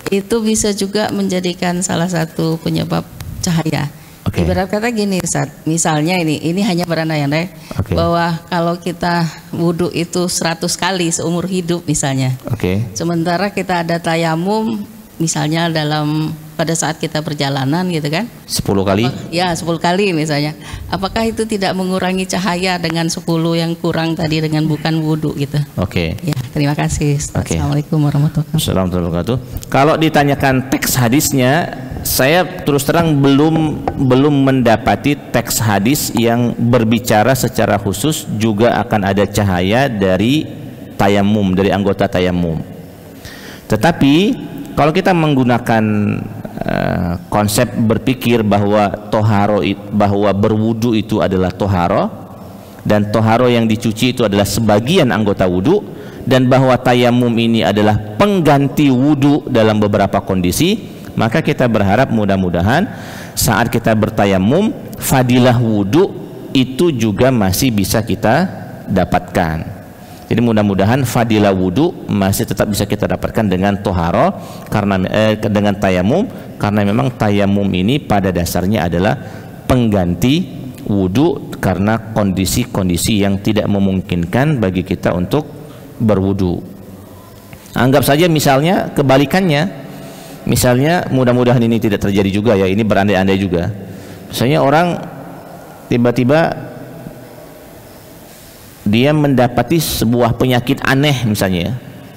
itu bisa juga menjadikan salah satu penyebab cahaya. Okay. Ibarat kata gini Ustaz, misalnya ini hanya berandai-andai bahwa kalau kita wudhu itu 100 kali seumur hidup misalnya. Sementara kita ada tayamum misalnya pada saat kita perjalanan gitu kan 10 kali? Ya 10 kali misalnya. Apakah itu tidak mengurangi cahaya dengan 10 yang kurang tadi dengan bukan wudhu gitu? Ya, terima kasih. Assalamualaikum warahmatullahi wabarakatuh. Kalau ditanyakan teks hadisnya, saya terus terang belum mendapati teks hadis yang berbicara secara khusus juga akan ada cahaya dari tayamum, dari anggota tayamum. Tetapi kalau kita menggunakan konsep berpikir bahwa bahwa berwudu itu adalah toharo, dan toharo yang dicuci itu adalah sebagian anggota wudu, dan bahwa tayamum ini adalah pengganti wudu dalam beberapa kondisi, maka kita berharap mudah-mudahan saat kita bertayamum fadilah wudu itu juga masih bisa kita dapatkan. Jadi mudah-mudahan fadilah wudu masih tetap bisa kita dapatkan dengan toharo, karena dengan tayamum, karena memang tayamum ini pada dasarnya adalah pengganti wudu karena kondisi-kondisi yang tidak memungkinkan bagi kita untuk berwudu. Anggap saja misalnya kebalikannya, misalnya mudah-mudahan ini tidak terjadi juga ya, ini berandai-andai juga. Misalnya orang tiba-tiba dia mendapati sebuah penyakit aneh misalnya ya,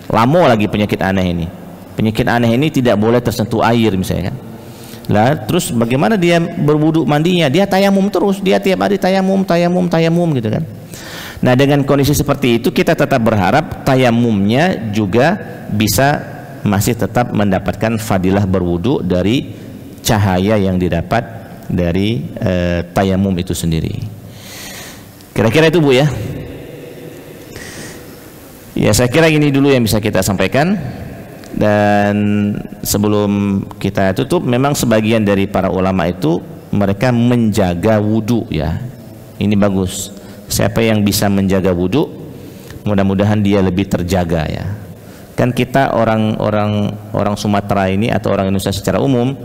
lama lagi penyakit aneh ini. Penyakit aneh ini tidak boleh tersentuh air misalnya kan. Lah terus bagaimana dia berwudu mandinya? Dia tayamum terus, dia tiap hari tayamum gitu kan. Nah dengan kondisi seperti itu kita tetap berharap tayamumnya juga bisa masih tetap mendapatkan fadilah berwudu dari cahaya yang didapat dari tayamum itu sendiri. Kira-kira itu Bu ya. Ya saya kira ini dulu yang bisa kita sampaikan, dan sebelum kita tutup memang sebagian dari para ulama itu mereka menjaga wudu ya, ini bagus. Siapa yang bisa menjaga wudu mudah-mudahan dia lebih terjaga ya. Kan kita orang Sumatera ini atau orang Indonesia secara umum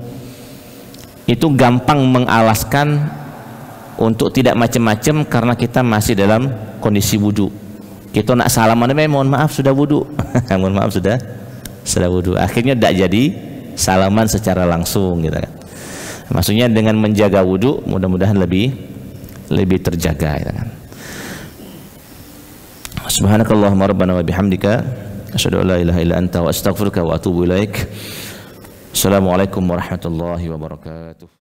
itu gampang mengalaskan untuk tidak macam-macam karena kita masih dalam kondisi wudu. Kita nak salaman, mohon maaf sudah wudu, mohon maaf sudah wudu. Akhirnya tidak jadi salaman secara langsung, gitu kan. Maksudnya dengan menjaga wudu, mudah-mudahan lebih terjaga, gitu kan. Subhanakallahumma rabbana wa bihamdika, asyhadu an la ilaha illa anta wa astaghfiruka wa atubu ilaik. Assalamualaikum warahmatullahi wabarakatuh.